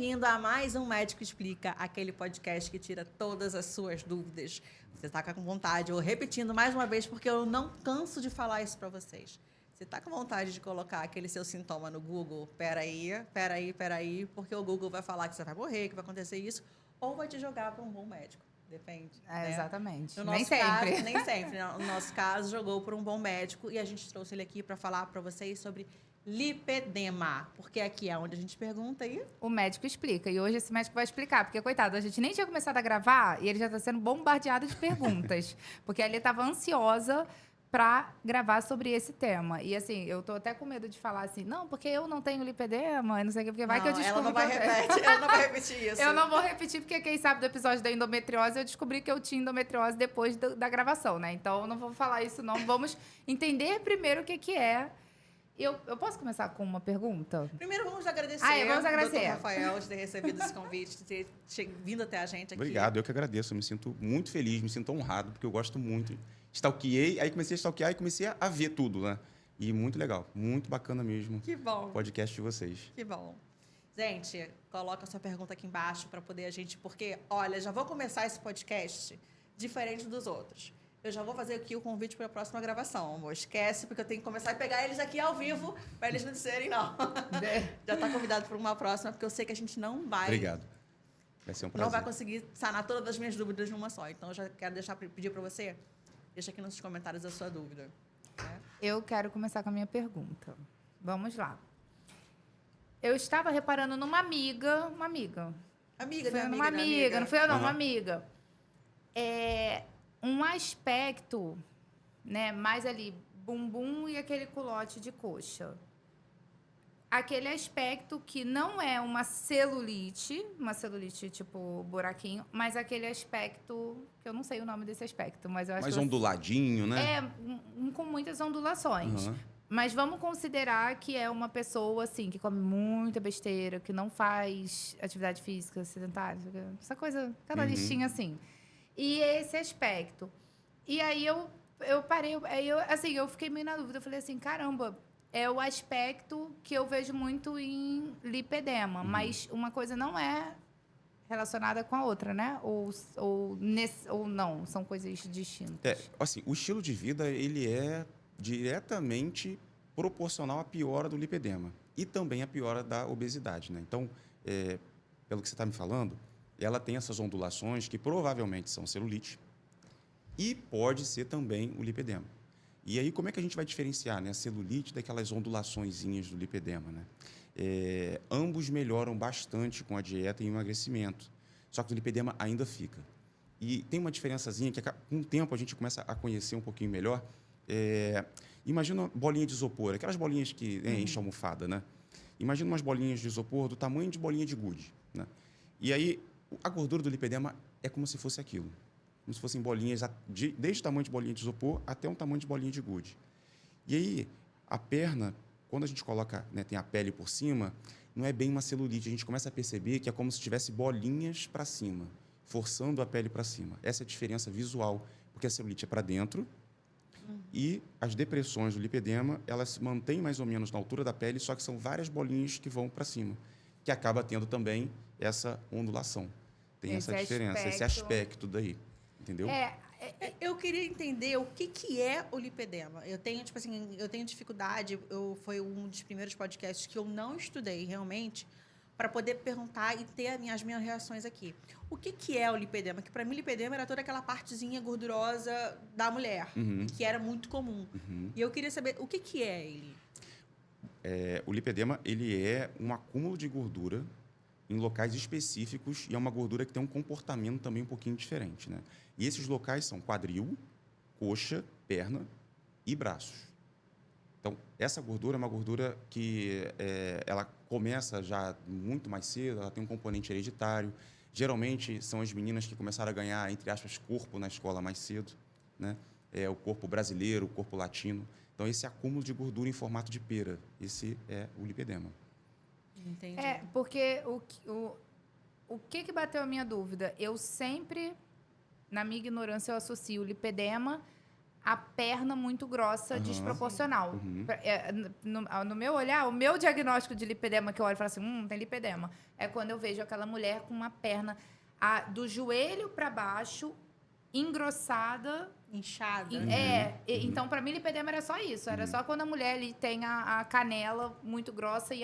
bem-vindo a mais um Médico Explica, aquele podcast que tira todas as suas dúvidas. Você está com vontade, ou repetindo mais uma vez, porque eu não canso de falar isso para vocês. Você está com vontade de colocar aquele seu sintoma no Google? Peraí, porque o Google vai falar que você vai morrer, que vai acontecer isso, ou vai te jogar para um bom médico. Depende. Né? Exatamente. No Nem nosso sempre. Caso, nem sempre. No nosso caso, jogou por um bom médico e a gente trouxe ele aqui para falar para vocês sobre lipedema. Porque aqui é onde a gente pergunta aí. O médico explica. E hoje esse médico vai explicar. Porque, coitado, a gente nem tinha começado a gravar e ele já está sendo bombardeado de perguntas. Porque ele estava ansiosa para gravar sobre esse tema. E, assim, eu tô até com medo de falar assim, não, porque eu não tenho lipedema, e não sei o que, porque vai que eu descubro ela não vai repetir isso. Eu não vou repetir, porque quem sabe do episódio da endometriose, eu descobri que eu tinha endometriose depois da gravação, né? Então, eu não vou falar isso, não. Vamos entender primeiro o que é. Eu posso começar com uma pergunta? Primeiro, vamos agradecer. Vamos agradecer. Dr. Rafael, de ter recebido esse convite, de ter vindo até a gente aqui. Obrigado, eu que agradeço. Eu me sinto muito feliz, me sinto honrado, porque eu gosto muito. Stalkeei, aí comecei a stalkear e comecei a ver tudo, né? E muito legal, muito bacana mesmo. Que bom. O podcast de vocês. Que bom. Gente, coloca a sua pergunta aqui embaixo para poder a gente... Porque, olha, já vou começar esse podcast diferente dos outros. Eu já vou fazer aqui o convite para a próxima gravação, amor. Esquece, porque eu tenho que começar a pegar eles aqui ao vivo, para eles não disserem não. Já está convidado para uma próxima, porque eu sei que a gente não vai... Obrigado. Vai ser um prazer. Não vai conseguir sanar todas as minhas dúvidas numa só. Então, eu já quero pedir para você, deixa aqui nos comentários a sua dúvida. Né? Eu quero começar com a minha pergunta. Vamos lá. Eu estava reparando numa amiga... Amiga, foi minha uma amiga, não foi eu não, uma Uhum. amiga. Um aspecto, né, mais ali, bumbum e aquele culote de coxa. Aquele aspecto que não é uma celulite tipo buraquinho, mas aquele aspecto, que eu não sei o nome desse aspecto, mas eu acho Mais que... onduladinho, né? com muitas ondulações. Uhum. Mas vamos considerar que é uma pessoa, assim, que come muita besteira, que não faz atividade física, sedentária, essa coisa, aquela listinha assim. E esse aspecto. E aí eu parei, eu fiquei meio na dúvida. Eu falei assim, caramba, é o aspecto que eu vejo muito em lipedema, mas uma coisa não é relacionada com a outra, né? Ou não, são coisas distintas. Assim, o estilo de vida, ele é diretamente proporcional à piora do lipedema e também à piora da obesidade, né? Então, pelo que você está me falando, ela tem essas ondulações que provavelmente são celulite e pode ser também o lipedema. E aí, como é que a gente vai diferenciar, né, a celulite daquelas ondulaçõezinhas do lipedema, né? Ambos melhoram bastante com a dieta e o emagrecimento, só que o lipedema ainda fica. E tem uma diferençazinha que, com o tempo, a gente começa a conhecer um pouquinho melhor. Imagina uma bolinha de isopor, aquelas bolinhas que enchem a almofada, né? Imagina umas bolinhas de isopor do tamanho de bolinha de gude, né? E aí, a gordura do lipedema é como se fosse aquilo. Como se fossem bolinhas, desde o tamanho de bolinha de isopor até um tamanho de bolinha de gude. E aí, a perna, quando a gente coloca, né, tem a pele por cima, não é bem uma celulite. A gente começa a perceber que é como se tivesse bolinhas para cima, forçando a pele para cima. Essa é a diferença visual, porque a celulite é para dentro e as depressões do lipedema, elas se mantêm mais ou menos na altura da pele, só que são várias bolinhas que vão para cima, que acaba tendo também essa ondulação. Tem essa diferença, esse aspecto daí, entendeu? Eu queria entender o que é o lipedema. Eu tenho, tipo assim, dificuldade, foi um dos primeiros podcasts que eu não estudei realmente para poder perguntar e ter as minhas reações aqui. O que é o lipedema? Que para mim, lipedema era toda aquela partezinha gordurosa da mulher, que era muito comum. E eu queria saber o que é ele. O lipedema, ele é um acúmulo de gordura em locais específicos e é uma gordura que tem um comportamento também um pouquinho diferente, né? E esses locais são quadril, coxa, perna e braços. Então, essa gordura é uma gordura que ela começa já muito mais cedo, ela tem um componente hereditário. Geralmente, são as meninas que começaram a ganhar, entre aspas, corpo na escola mais cedo, né? O corpo brasileiro, o corpo latino. Então, esse acúmulo de gordura em formato de pera, esse é o lipedema. Entendi. Porque o que bateu a minha dúvida? Eu sempre, na minha ignorância, eu associo o lipedema a perna muito grossa, Aham. desproporcional. Uhum. No meu olhar, o meu diagnóstico de lipedema, que eu olho e falo assim, tem lipedema, é quando eu vejo aquela mulher com uma perna do joelho para baixo, engrossada. Inchada. Então, para mim, lipedema era só isso. Era só quando a mulher ali tem a canela muito grossa e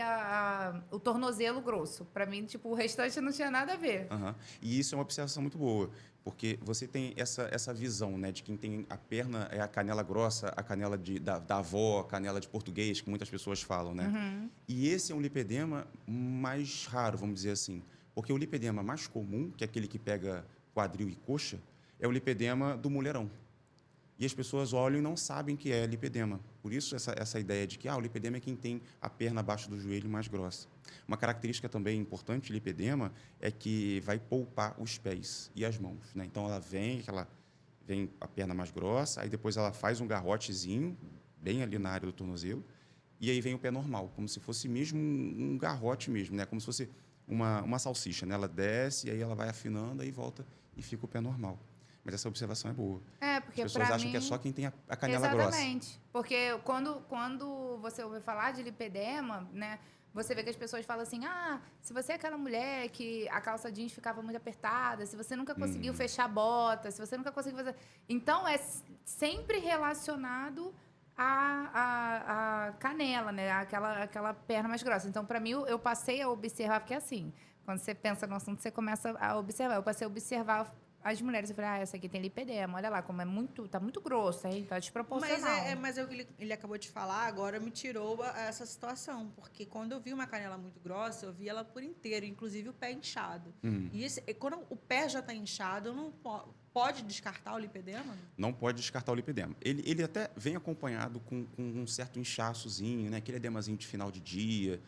o tornozelo grosso. Para mim, tipo, o restante não tinha nada a ver. Aham. E isso é uma observação muito boa, porque você tem essa visão, né, de quem tem a perna é a canela grossa, a canela da avó, a canela de português, que muitas pessoas falam, né? E esse é um lipedema mais raro, vamos dizer assim, porque o lipedema mais comum, que é aquele que pega quadril e coxa, é o lipedema do mulherão. E as pessoas olham e não sabem que é lipedema. Por isso, essa ideia de que o lipedema é quem tem a perna abaixo do joelho mais grossa. Uma característica também importante de lipedema é que vai poupar os pés e as mãos, né? Então, ela vem a perna mais grossa, aí depois ela faz um garrotezinho, bem ali na área do tornozelo, e aí vem o pé normal, como se fosse mesmo um garrote mesmo, né? Como se fosse uma salsicha, né? Ela desce, e aí ela vai afinando, aí volta e fica o pé normal. Mas essa observação é boa. Porque as pessoas acham mim, que é só quem tem a canela grossa. Exatamente. Porque quando você ouve falar de lipedema, né, você vê que as pessoas falam assim, se você é aquela mulher que a calça jeans ficava muito apertada, se você nunca conseguiu fechar a bota, se você nunca conseguiu fazer... Então, é sempre relacionado à canela, né? Aquela perna mais grossa. Então, para mim, eu passei a observar, porque assim, quando você pensa no assunto, você começa a observar. Eu passei a observar as mulheres, eu falei, essa aqui tem lipedema, olha lá, como tá muito grossa, hein? Tá desproporcional. Mas ele acabou de falar, agora me tirou essa situação, porque quando eu vi uma canela muito grossa, eu vi ela por inteiro, inclusive o pé inchado. E quando o pé já está inchado, não pode descartar o lipedema? Não pode descartar o lipedema. Ele até vem acompanhado com um certo inchaçozinho, né? Aquele edemazinho de final de dia.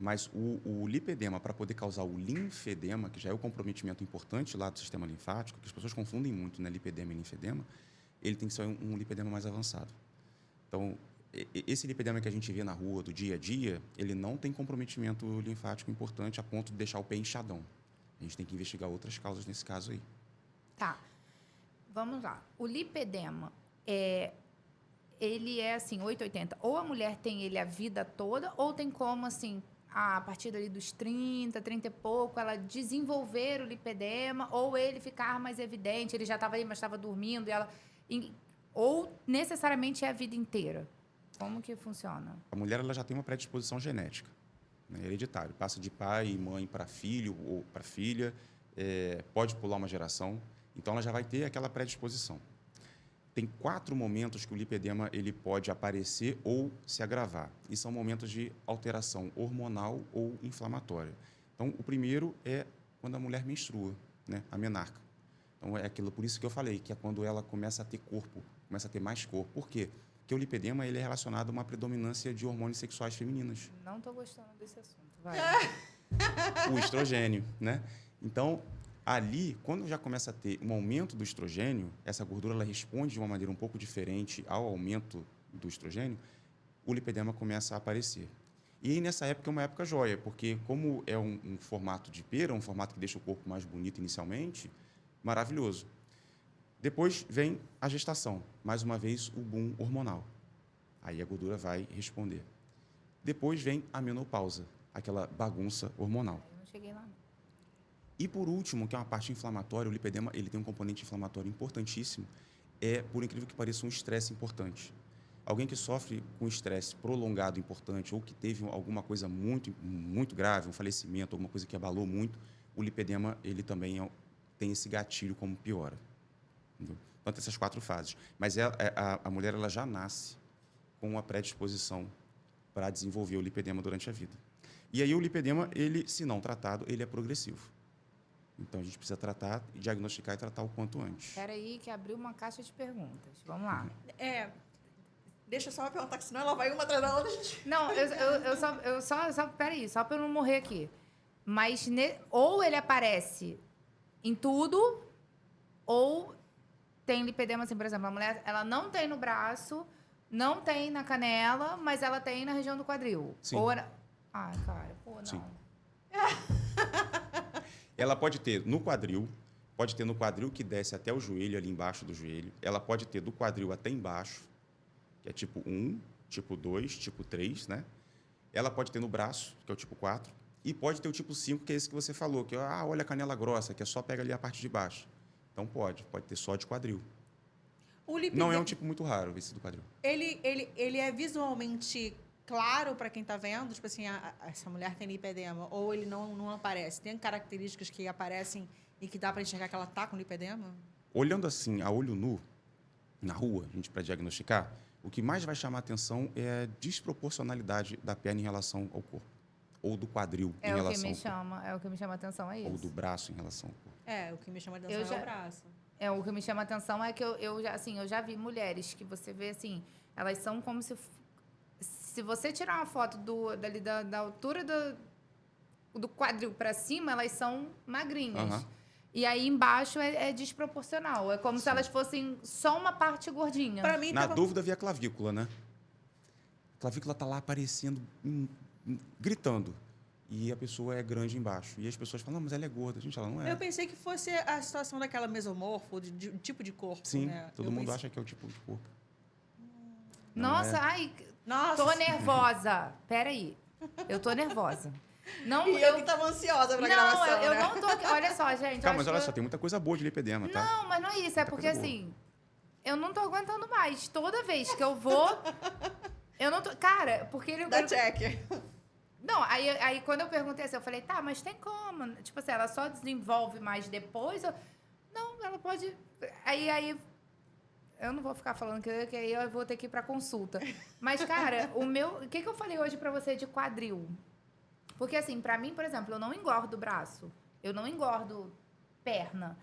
Mas o lipedema, para poder causar o linfedema, que já é o comprometimento importante lá do sistema linfático, que as pessoas confundem muito, né, lipedema e linfedema, ele tem que ser um lipedema mais avançado. Então, esse lipedema que a gente vê na rua do dia a dia, ele não tem comprometimento linfático importante a ponto de deixar o pé inchadão. A gente tem que investigar outras causas nesse caso aí. Tá. Vamos lá. O lipedema, ele é assim, 880. Ou a mulher tem ele a vida toda, ou tem como, assim, a partir ali dos 30 e pouco, ela desenvolver o lipedema, ou ele ficar mais evidente, ele já estava aí, mas estava dormindo, ou necessariamente é a vida inteira? Como que funciona? A mulher ela já tem uma predisposição genética, né, hereditário. Passa de pai e mãe para filho ou para filha, pode pular uma geração, então ela já vai ter aquela predisposição. Tem 4 momentos que o lipedema ele pode aparecer ou se agravar. E são momentos de alteração hormonal ou inflamatória. Então, o primeiro é quando a mulher menstrua, né? A menarca. Então, é aquilo, por isso que eu falei, que é quando ela começa a ter corpo, começa a ter mais corpo. Por quê? Porque o lipedema ele é relacionado a uma predominância de hormônios sexuais femininos. Não estou gostando desse assunto. Vai. O estrogênio, né? Então, ali, quando já começa a ter um aumento do estrogênio, essa gordura ela responde de uma maneira um pouco diferente ao aumento do estrogênio, o lipedema começa a aparecer. E aí, nessa época, é uma época joia, porque como é um formato de pera, um formato que deixa o corpo mais bonito inicialmente, maravilhoso. Depois vem a gestação, mais uma vez o boom hormonal. Aí a gordura vai responder. Depois vem a menopausa, aquela bagunça hormonal. Eu não cheguei lá, não. E, por último, que é uma parte inflamatória, o lipedema ele tem um componente inflamatório importantíssimo, por incrível que pareça, um estresse importante. Alguém que sofre com estresse prolongado importante ou que teve alguma coisa muito, muito grave, um falecimento, alguma coisa que abalou muito, o lipedema ele também tem esse gatilho como piora. Entendeu? Então, tem essas 4 fases. Mas a mulher ela já nasce com uma predisposição para desenvolver o lipedema durante a vida. E aí o lipedema, ele, se não tratado, ele é progressivo. Então, a gente precisa tratar, diagnosticar e tratar o quanto antes. Espera aí que abriu uma caixa de perguntas. Vamos lá. Deixa eu só perguntar, que senão ela vai uma atrás da outra. Não, eu só peraí, só para eu não morrer aqui. Mas ou ele aparece em tudo, ou tem lipedema, assim, por exemplo, a mulher, ela não tem no braço, não tem na canela, mas ela tem na região do quadril. Sim. Ai, cara, pô, não. Sim. Ela pode ter no quadril, Pode ter no quadril que desce até o joelho, ali embaixo do joelho. Ela pode ter do quadril até embaixo, que é tipo 1, tipo 2, tipo 3, né? Ela pode ter no braço, que é o tipo 4. E pode ter o tipo 5, que é esse que você falou, que é, olha a canela grossa, que é só pega ali a parte de baixo. Então pode ter só de quadril. O lipedema, Não é um tipo muito raro esse do quadril. ele é visualmente claro para quem está vendo? Tipo assim, essa mulher tem lipedema. Ou ele não aparece? Tem características que aparecem e que dá para enxergar que ela está com lipedema? Olhando assim, a olho nu, na rua, a gente para diagnosticar, o que mais vai chamar a atenção é a desproporcionalidade da perna em relação ao corpo. Ou do quadril em relação ao corpo. É o que me chama a atenção, é isso. Ou do braço em relação ao corpo. O que me chama a atenção é o braço. O que me chama a atenção é que eu já vi mulheres que você vê assim, elas são como se você tirar uma foto da altura do quadril para cima, elas são magrinhas. Uhum. E aí embaixo é desproporcional. É como se elas fossem só uma parte gordinha. Para mim, Na dúvida, via a clavícula, né? A clavícula tá lá aparecendo, gritando. E a pessoa é grande embaixo. E as pessoas falam, não, mas ela é gorda. Gente, ela não é. eu pensei que fosse a situação daquela mesomorfo, de tipo de corpo, Sim, né? todo mundo acha que é o tipo de corpo. Nossa, ai, Nossa. tô nervosa. Peraí, eu tô nervosa. Não, E eu que tava ansiosa pra gravação, eu né? não tô aqui. Olha só, gente. Calma, mas olha só, tem muita coisa boa de lipedema, tá? Não, mas não é isso. É Muita porque, coisa boa. assim, eu não tô aguentando mais. Toda vez que eu vou, eu não tô... Cara, porque ele... Dá check. Não, aí quando eu perguntei assim, eu falei, tá, mas tem como? Tipo assim, ela só desenvolve mais depois? Não, ela pode... Aí... Eu não vou ficar falando que aí eu vou ter que ir pra consulta. Mas, cara, o que eu falei hoje pra você de quadril? Porque, assim, pra mim, por exemplo, eu não engordo braço. Eu não engordo perna.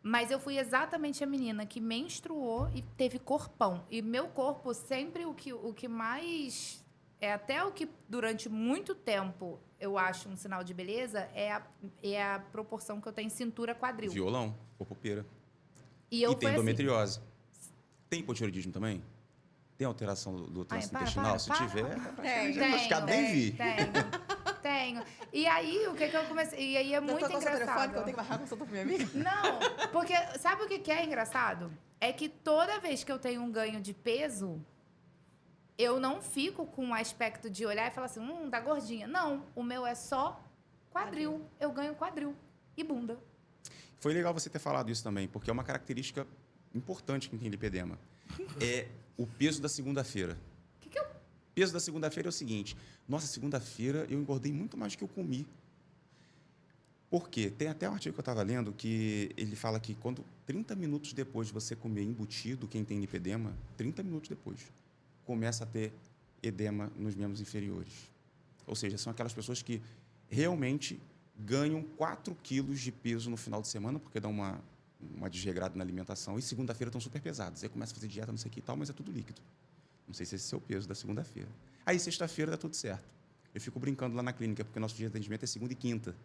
Mas eu fui exatamente a menina que menstruou e teve corpão. E meu corpo, sempre o que mais... até o que durante muito tempo eu acho um sinal de beleza é a proporção que eu tenho cintura-quadril. Violão, popopeira. E tem endometriose. Tem hipotireoidismo também? Tem alteração do trânsito intestinal? Se tiver, diagnosticado, nem vi. Tenho. E aí, o que eu comecei... E aí é muito engraçado. Telefone, que eu tenho que marcar consulta pra minha amiga? Não, porque sabe o que é engraçado? É que toda vez que eu tenho um ganho de peso, eu não fico com o aspecto de olhar e falar assim, tá gordinha. Não, o meu é só quadril. Eu ganho quadril e bunda. Foi legal você ter falado isso também, porque é uma característica importante quem tem lipedema. É o peso da segunda-feira. O que é o peso da segunda-feira é o seguinte, nossa, segunda-feira eu engordei muito mais do que eu comi. Por quê? Tem até um artigo que eu estava lendo que ele fala que 30 minutos depois de você comer embutido, quem tem lipedema, 30 minutos depois, começa a ter edema nos membros inferiores. Ou seja, são aquelas pessoas que realmente ganham 4 quilos de peso no final de semana, porque dão uma desregrada na alimentação, e segunda-feira estão super pesados. Aí começa a fazer dieta, não sei o que e tal, mas é tudo líquido. Não sei se esse é o seu peso da segunda-feira. Aí, sexta-feira, dá tudo certo. Eu fico brincando lá na clínica, porque nosso dia de atendimento é segunda e quinta.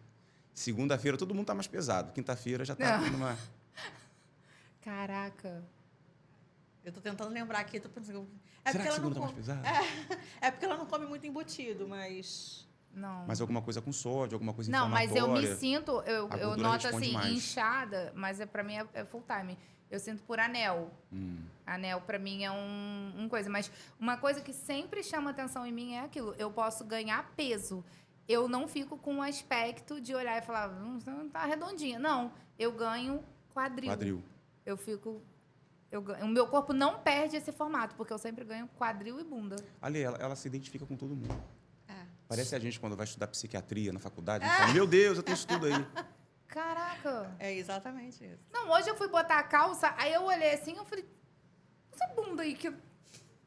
Segunda-feira, todo mundo está mais pesado. Quinta-feira, já está numa... Caraca. Eu tô tentando lembrar aqui, tô pensando... Será que segunda está mais pesada? É porque ela não come muito embutido, mas... Não. Mas alguma coisa com sódio, alguma coisa Não, mas inflamatória. eu me sinto, eu gordura noto responde assim, mais. inchada, mas pra mim é full time. Eu sinto por anel. Anel pra mim é um coisa. Mas uma coisa que sempre chama atenção em mim é aquilo. Eu posso ganhar peso. Eu não fico com o aspecto de olhar e falar, você não tá redondinha. Não, eu ganho quadril. Eu fico... o meu corpo não perde esse formato, porque eu sempre ganho quadril e bunda. Ali, ela se identifica com todo mundo. É. Parece a gente quando vai estudar psiquiatria na faculdade. A gente fala, meu Deus, eu tenho isso tudo aí. Caraca. É exatamente isso. Não, hoje eu fui botar a calça, aí eu olhei assim, eu falei, essa bunda aí que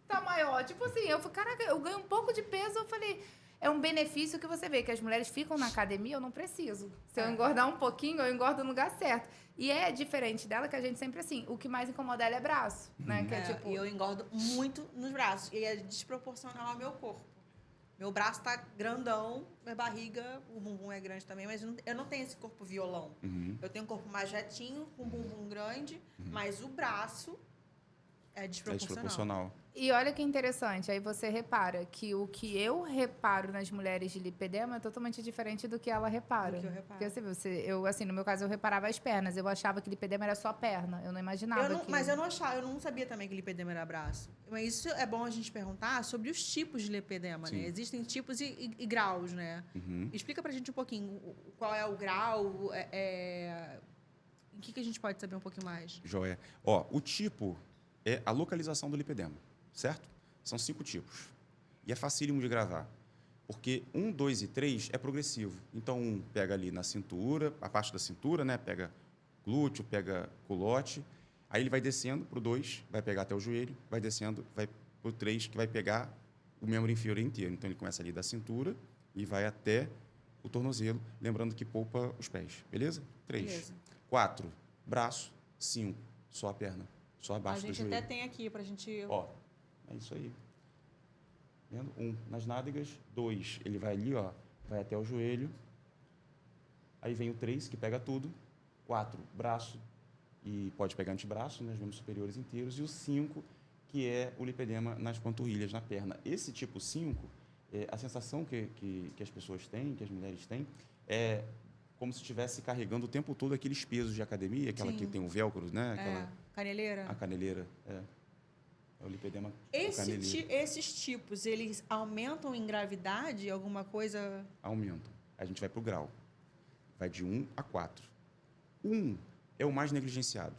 tá maior. Tipo assim, eu falei, caraca, eu ganho um pouco de peso, eu falei, é um benefício que você vê, que as mulheres ficam na academia, eu não preciso. Se eu engordar um pouquinho, eu engordo no lugar certo. E é diferente dela, que a gente sempre assim, o que mais incomoda ela é braço, né? Que é tipo... E eu engordo muito nos braços, e é desproporcional ao meu corpo. Meu braço tá grandão, minha barriga, o bumbum é grande também, mas eu não tenho esse corpo violão. Eu tenho um corpo mais retinho, com um bumbum grande, mas o braço É É desproporcional. desproporcional. E olha que interessante, aí você repara que o que eu reparo nas mulheres de lipedema é totalmente diferente do que ela repara. Do que eu reparo. Porque eu, assim, no meu caso, eu reparava as pernas. Eu achava que lipedema era só perna. Eu não imaginava que... Mas eu não achava, eu não sabia também que lipedema era braço. Mas isso é bom a gente perguntar sobre os tipos de lipedema, Sim. né? Existem tipos e graus, né? Uhum. Explica pra gente um pouquinho qual é o grau, em que a gente pode saber um pouquinho mais? Joia. Ó, o tipo é a localização do lipedema, certo? São 5 tipos. E é facílimo de gravar. Porque 1, 2 e 3 é progressivo. Então, 1 pega ali na cintura, a parte da cintura, né? Pega glúteo, pega culote. Aí ele vai descendo para o 2, vai pegar até o joelho, vai descendo, vai para o 3, que vai pegar o membro inferior inteiro. Então, ele começa ali da cintura e vai até o tornozelo, lembrando que poupa os pés. Beleza? 3. Beleza. 4, braço. 5, só a perna. Só A abaixo do gente joelho. até tem aqui pra gente... Ó, é isso aí. Vendo? 1 nas nádegas. 2, ele vai ali, ó, vai até o joelho. Aí vem o 3, que pega tudo. 4, braço. E pode pegar antebraço, né, os membros superiores inteiros. E o 5, que é o lipedema nas panturrilhas, na perna. Esse tipo 5, a sensação que as pessoas têm, que as mulheres têm, é como se estivesse carregando o tempo todo aqueles pesos de academia, aquela Sim. que tem o velcro, né? Aquela, Caneleira. a caneleira. É o lipedema do caneleiro. Esses tipos, eles aumentam em gravidade? Alguma coisa... Aumenta. A gente vai para o grau. Vai de 1 a 4. 1 é o mais negligenciado.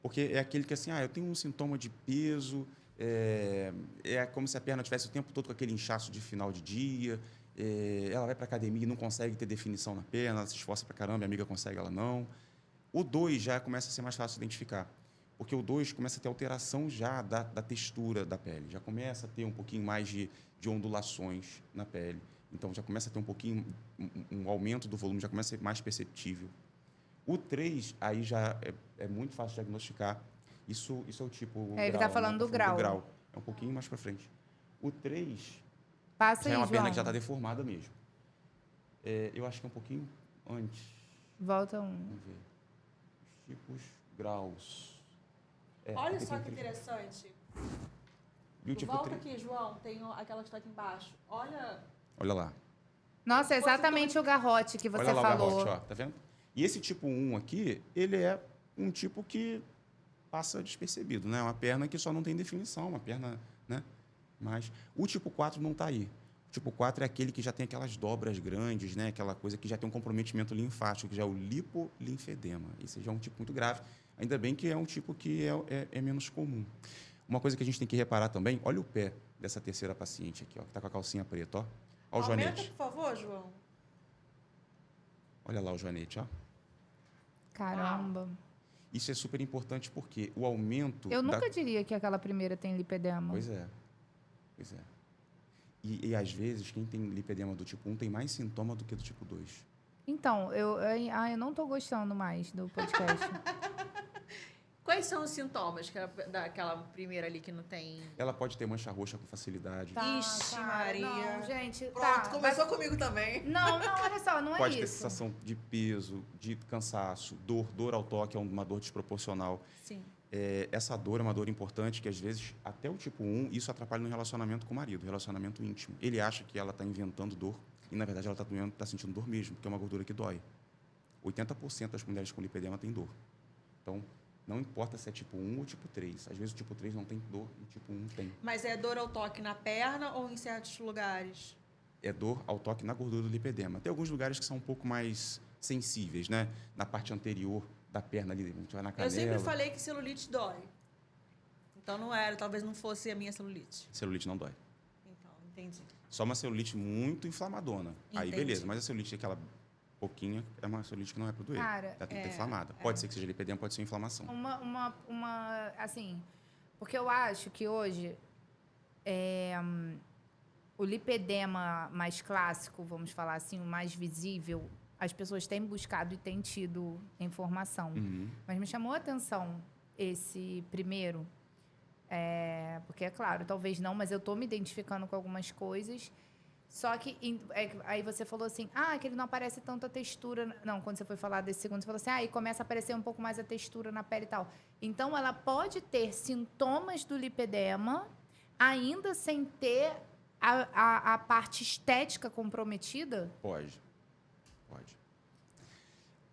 Porque é aquele que, assim, eu tenho um sintoma de peso, é como se a perna tivesse o tempo todo com aquele inchaço de final de dia, ela vai para a academia e não consegue ter definição na perna, ela se esforça para caramba, a amiga consegue, ela não. O 2 já começa a ser mais fácil de identificar, porque o 2 começa a ter alteração já da textura da pele, já começa a ter um pouquinho mais de ondulações na pele, então já começa a ter um pouquinho, um aumento do volume, já começa a ser mais perceptível. O 3, aí já é muito fácil de diagnosticar. Isso é o tipo ele grau, está falando né? do grau. É um pouquinho mais para frente. O 3 Passa já aí, é uma perna João. que já está deformada mesmo. Eu acho que é um pouquinho antes. Volta 1. Vamos ver. Os tipos, graus. Olha aqui só tem que três. interessante. E o tipo Volta 3? aqui, João. Tem aquela que está aqui embaixo. Olha... Olha lá. Nossa, é exatamente o garrote que você Olha lá falou. o garrote, ó, tá vendo? E esse tipo 1 aqui, ele é um tipo que passa despercebido, né? Uma perna que só não tem definição, uma perna, né? Mas o tipo 4 não está aí. O tipo 4 é aquele que já tem aquelas dobras grandes, né? Aquela coisa que já tem um comprometimento linfático, que já é o lipolinfedema. Esse já é um tipo muito grave. Ainda bem que é um tipo que é menos comum. Uma coisa que a gente tem que reparar também, olha o pé dessa terceira paciente aqui, ó, que está com a calcinha preta, ó. Olha o Aumenta, joanete. por favor, João. Olha lá o joanete, ó. Caramba. Isso é super importante porque o aumento Eu nunca diria que aquela primeira tem lipedema. Pois é. Pois é. E às vezes, quem tem lipedema do tipo 1 tem mais sintoma do que do tipo 2. Então, eu não tô gostando mais do podcast. Quais são os sintomas daquela primeira ali que não tem... Ela pode ter mancha roxa com facilidade. Ixi, Maria. Não, gente. Pronto, começou comigo também. Não, olha só, não é Pode ter isso. sensação de peso, de cansaço, dor ao toque é uma dor desproporcional. Sim. Essa dor é uma dor importante que, às vezes, até o tipo 1, isso atrapalha no relacionamento com o marido, relacionamento íntimo. Ele acha que ela está inventando dor e, na verdade, ela está sentindo dor mesmo, porque é uma gordura que dói. 80% das mulheres com lipedema têm dor. Então, não importa se é tipo 1 ou tipo 3. Às vezes, o tipo 3 não tem dor e o tipo 1 tem. Mas é dor ao toque na perna ou em certos lugares? É dor ao toque na gordura do lipedema. Tem alguns lugares que são um pouco mais sensíveis, né? Na parte anterior da perna ali, a gente vai na canela. Eu sempre falei que celulite dói. Então não era, talvez não fosse a minha celulite. Celulite não dói. Então, entendi. Só uma celulite muito inflamadona. Aí, Entendi. beleza. Mas a celulite, aquela pouquinha, é uma celulite que não é para doer. Cara, Ela tem que estar inflamada. Pode ser que seja lipedema, pode ser inflamação. Assim, porque eu acho que hoje o lipedema mais clássico, vamos falar assim, o mais visível, as pessoas têm buscado e têm tido informação. Uhum. Mas me chamou a atenção esse primeiro, porque é claro, talvez não, mas eu estou me identificando com algumas coisas. Só que aí você falou assim, que ele não aparece tanta textura. Não, quando você foi falar desse segundo, você falou assim, aí começa a aparecer um pouco mais a textura na pele e tal. Então, ela pode ter sintomas do lipedema, ainda sem ter a parte estética comprometida? Pode.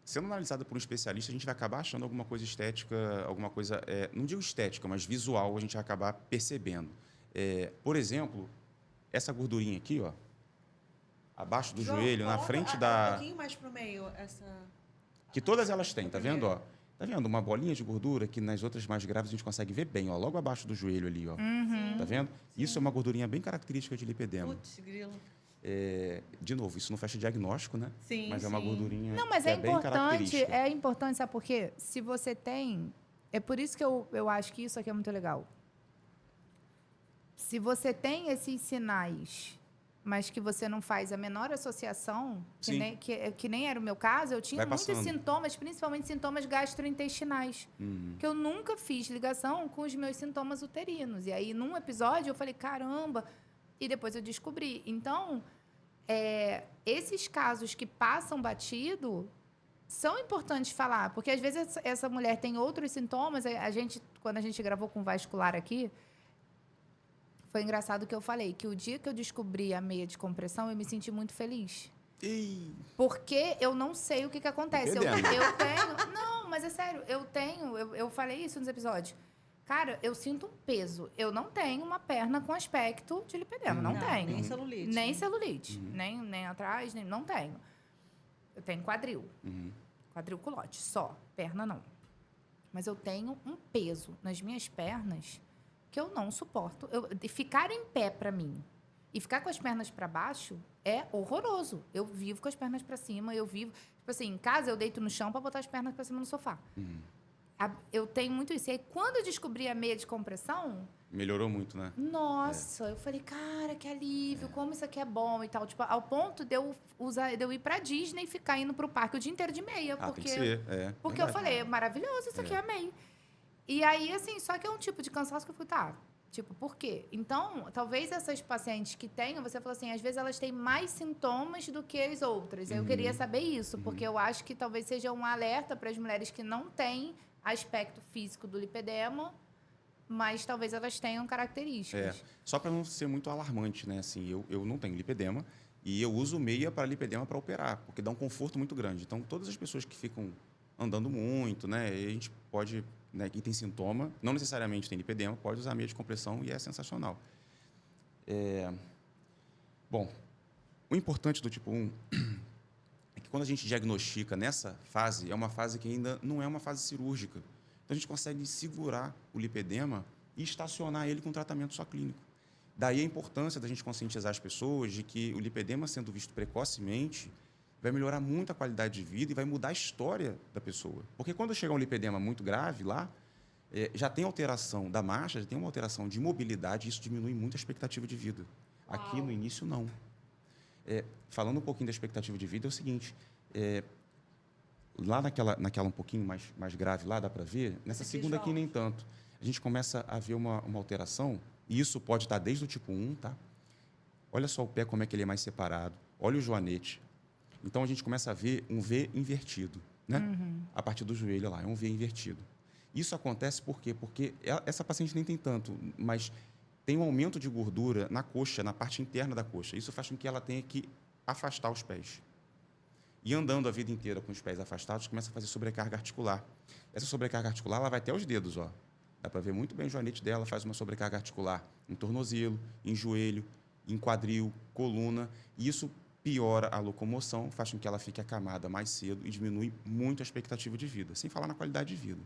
Sendo analisada por um especialista, a gente vai acabar achando alguma coisa estética, alguma coisa, não digo estética, mas visual, a gente vai acabar percebendo. Por exemplo, essa gordurinha aqui, ó, abaixo do João, joelho, na coloca frente um pouquinho mais pro meio, essa... que todas elas têm, tá vendo, ó? Tá vendo? Uma bolinha de gordura que nas outras mais graves a gente consegue ver bem, ó, logo abaixo do joelho ali, ó. Tá vendo? Isso é uma gordurinha bem característica de lipedema. Putz, grilo. De novo, isso não fecha diagnóstico, né? Sim, mas é uma gordurinha Não, mas que é bem característica. É importante, sabe por quê? Se você tem... É por isso que eu acho que isso aqui é muito legal. Se você tem esses sinais, mas que você não faz a menor associação, que nem era o meu caso, eu tinha muitos sintomas, principalmente sintomas gastrointestinais, que eu nunca fiz ligação com os meus sintomas uterinos. E aí, num episódio, eu falei, caramba... E depois eu descobri. Então, esses casos que passam batido são importantes falar. Porque, às vezes, essa mulher tem outros sintomas. Quando a gente gravou com o vascular aqui, foi engraçado que eu falei que o dia que eu descobri a meia de compressão, eu me senti muito feliz. Porque eu não sei o que acontece. Eu tenho... Não, mas é sério. Eu falei isso nos episódios. Cara, eu sinto um peso. Eu não tenho uma perna com aspecto de lipedema. Não tenho. Nem celulite. Nem celulite. Nem atrás, não tenho. Eu tenho quadril. Quadril culote, só. Perna não. Mas eu tenho um peso nas minhas pernas que eu não suporto. Ficar em pé, para mim, e ficar com as pernas para baixo é horroroso. Eu vivo com as pernas para cima. Eu vivo... Tipo assim, em casa, eu deito no chão para botar as pernas para cima no sofá. Eu tenho muito isso. E aí, quando eu descobri a meia de compressão... Melhorou muito, né? Nossa, eu falei, cara, que alívio, como isso aqui é bom e tal. Tipo, ao ponto de eu ir pra Disney e ficar indo pro parque o dia inteiro de meia. Porque, tem que ser, porque eu falei, é maravilhoso, isso aqui é meia. E aí, assim, só que é um tipo de cansaço que eu falei, tipo, por quê? Então, talvez essas pacientes que tenham, você falou assim, às vezes elas têm mais sintomas do que as outras. Eu queria saber isso, porque eu acho que talvez seja um alerta para as mulheres que não têm aspecto físico do lipedema, mas talvez elas tenham características. Só para não ser muito alarmante, né? Assim, eu não tenho lipedema e eu uso meia para lipedema para operar, porque dá um conforto muito grande. Então, todas as pessoas que ficam andando muito, né? A gente pode, né, quem tem sintoma, não necessariamente tem lipedema, pode usar meia de compressão e é sensacional. Bom, o importante do tipo 1 é que quando a gente diagnostica nessa fase, é uma fase que ainda não é uma fase cirúrgica. Então, a gente consegue segurar o lipedema e estacionar ele com tratamento só clínico. Daí a importância da gente conscientizar as pessoas de que o lipedema, sendo visto precocemente, vai melhorar muito a qualidade de vida e vai mudar a história da pessoa. Porque quando chega um lipedema muito grave lá, já tem alteração da marcha, já tem uma alteração de mobilidade e isso diminui muito a expectativa de vida. Uau. Aqui, no início, não. Falando um pouquinho da expectativa de vida, é o seguinte... lá naquela um pouquinho mais grave, lá dá para ver. Nessa segunda aqui, nem tanto. A gente começa a ver uma alteração, e isso pode estar desde o tipo 1, tá? Olha só o pé, como é que ele é mais separado. Olha o joanete. Então, a gente começa a ver um V invertido, né? A partir do joelho, lá, é um V invertido. Isso acontece por quê? Porque essa paciente nem tem tanto, mas tem um aumento de gordura na coxa, na parte interna da coxa. Isso faz com que ela tenha que afastar os pés. E andando a vida inteira com os pés afastados, começa a fazer sobrecarga articular. Essa sobrecarga articular ela vai até os dedos, ó. Dá para ver muito bem o joanete dela, faz uma sobrecarga articular em tornozelo, em joelho, em quadril, coluna. E isso piora a locomoção, faz com que ela fique acamada mais cedo e diminui muito a expectativa de vida, sem falar na qualidade de vida.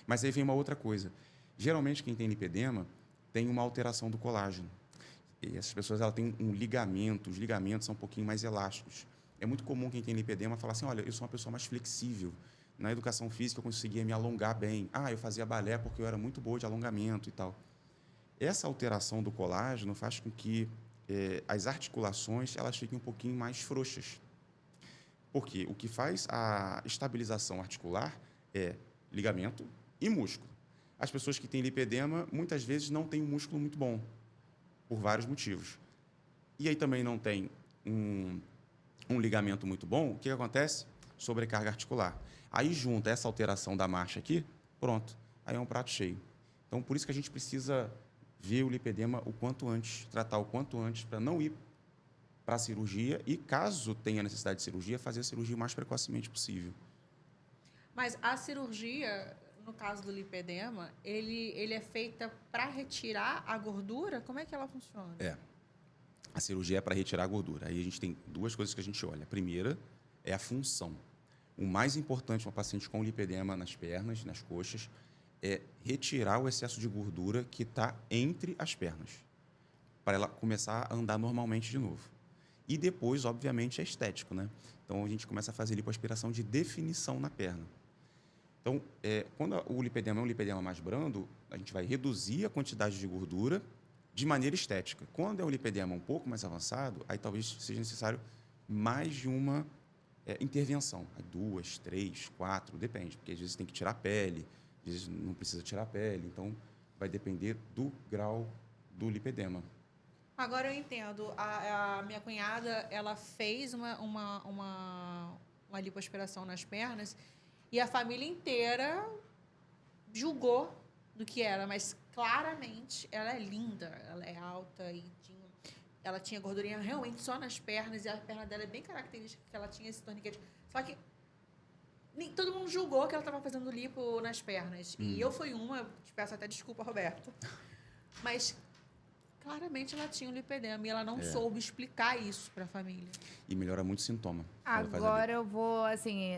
Mas aí vem uma outra coisa. Geralmente, quem tem lipedema tem uma alteração do colágeno. E essas pessoas ela têm um ligamento, os ligamentos são um pouquinho mais elásticos. É muito comum quem tem lipedema falar assim, olha, eu sou uma pessoa mais flexível. Na educação física eu conseguia me alongar bem. Eu fazia balé porque eu era muito boa de alongamento e tal. Essa alteração do colágeno faz com que as articulações elas fiquem um pouquinho mais frouxas. Porque o que faz a estabilização articular é ligamento e músculo. As pessoas que têm lipedema, muitas vezes não têm um músculo muito bom, por vários motivos. E aí também não tem um ligamento muito bom, o que acontece? Sobrecarga articular. Aí junta essa alteração da marcha aqui, pronto. Aí é um prato cheio. Então, por isso que a gente precisa ver o lipedema o quanto antes, tratar o quanto antes, para não ir para a cirurgia e, caso tenha necessidade de cirurgia, fazer a cirurgia o mais precocemente possível. Mas a cirurgia, no caso do lipedema, ele é feita para retirar a gordura? Como é que ela funciona? A cirurgia é para retirar a gordura. Aí a gente tem duas coisas que a gente olha. A primeira é a função. O mais importante para uma paciente com lipedema nas pernas, nas coxas, é retirar o excesso de gordura que está entre as pernas, para ela começar a andar normalmente de novo. E depois, obviamente, é estético, né? Então, a gente começa a fazer lipoaspiração de definição na perna. Então, quando o lipedema é um lipedema mais brando, a gente vai reduzir a quantidade de gordura de maneira estética. Quando é um lipedema um pouco mais avançado, aí talvez seja necessário mais de uma intervenção. 2, 3, 4, depende, porque às vezes tem que tirar a pele, às vezes não precisa tirar a pele, então vai depender do grau do lipedema. Agora eu entendo. A minha cunhada, ela fez uma lipoaspiração nas pernas e a família inteira julgou do que era, mas claramente ela é linda, ela é alta e ela tinha gordurinha realmente só nas pernas e a perna dela é bem característica, que ela tinha esse torniquete. Só que todo mundo julgou que ela estava fazendo lipo nas pernas. E eu fui uma, te peço até desculpa, Roberto, mas claramente ela tinha um lipedema e ela não soube explicar isso para a família. E melhora muito o sintoma. Agora eu vou, assim,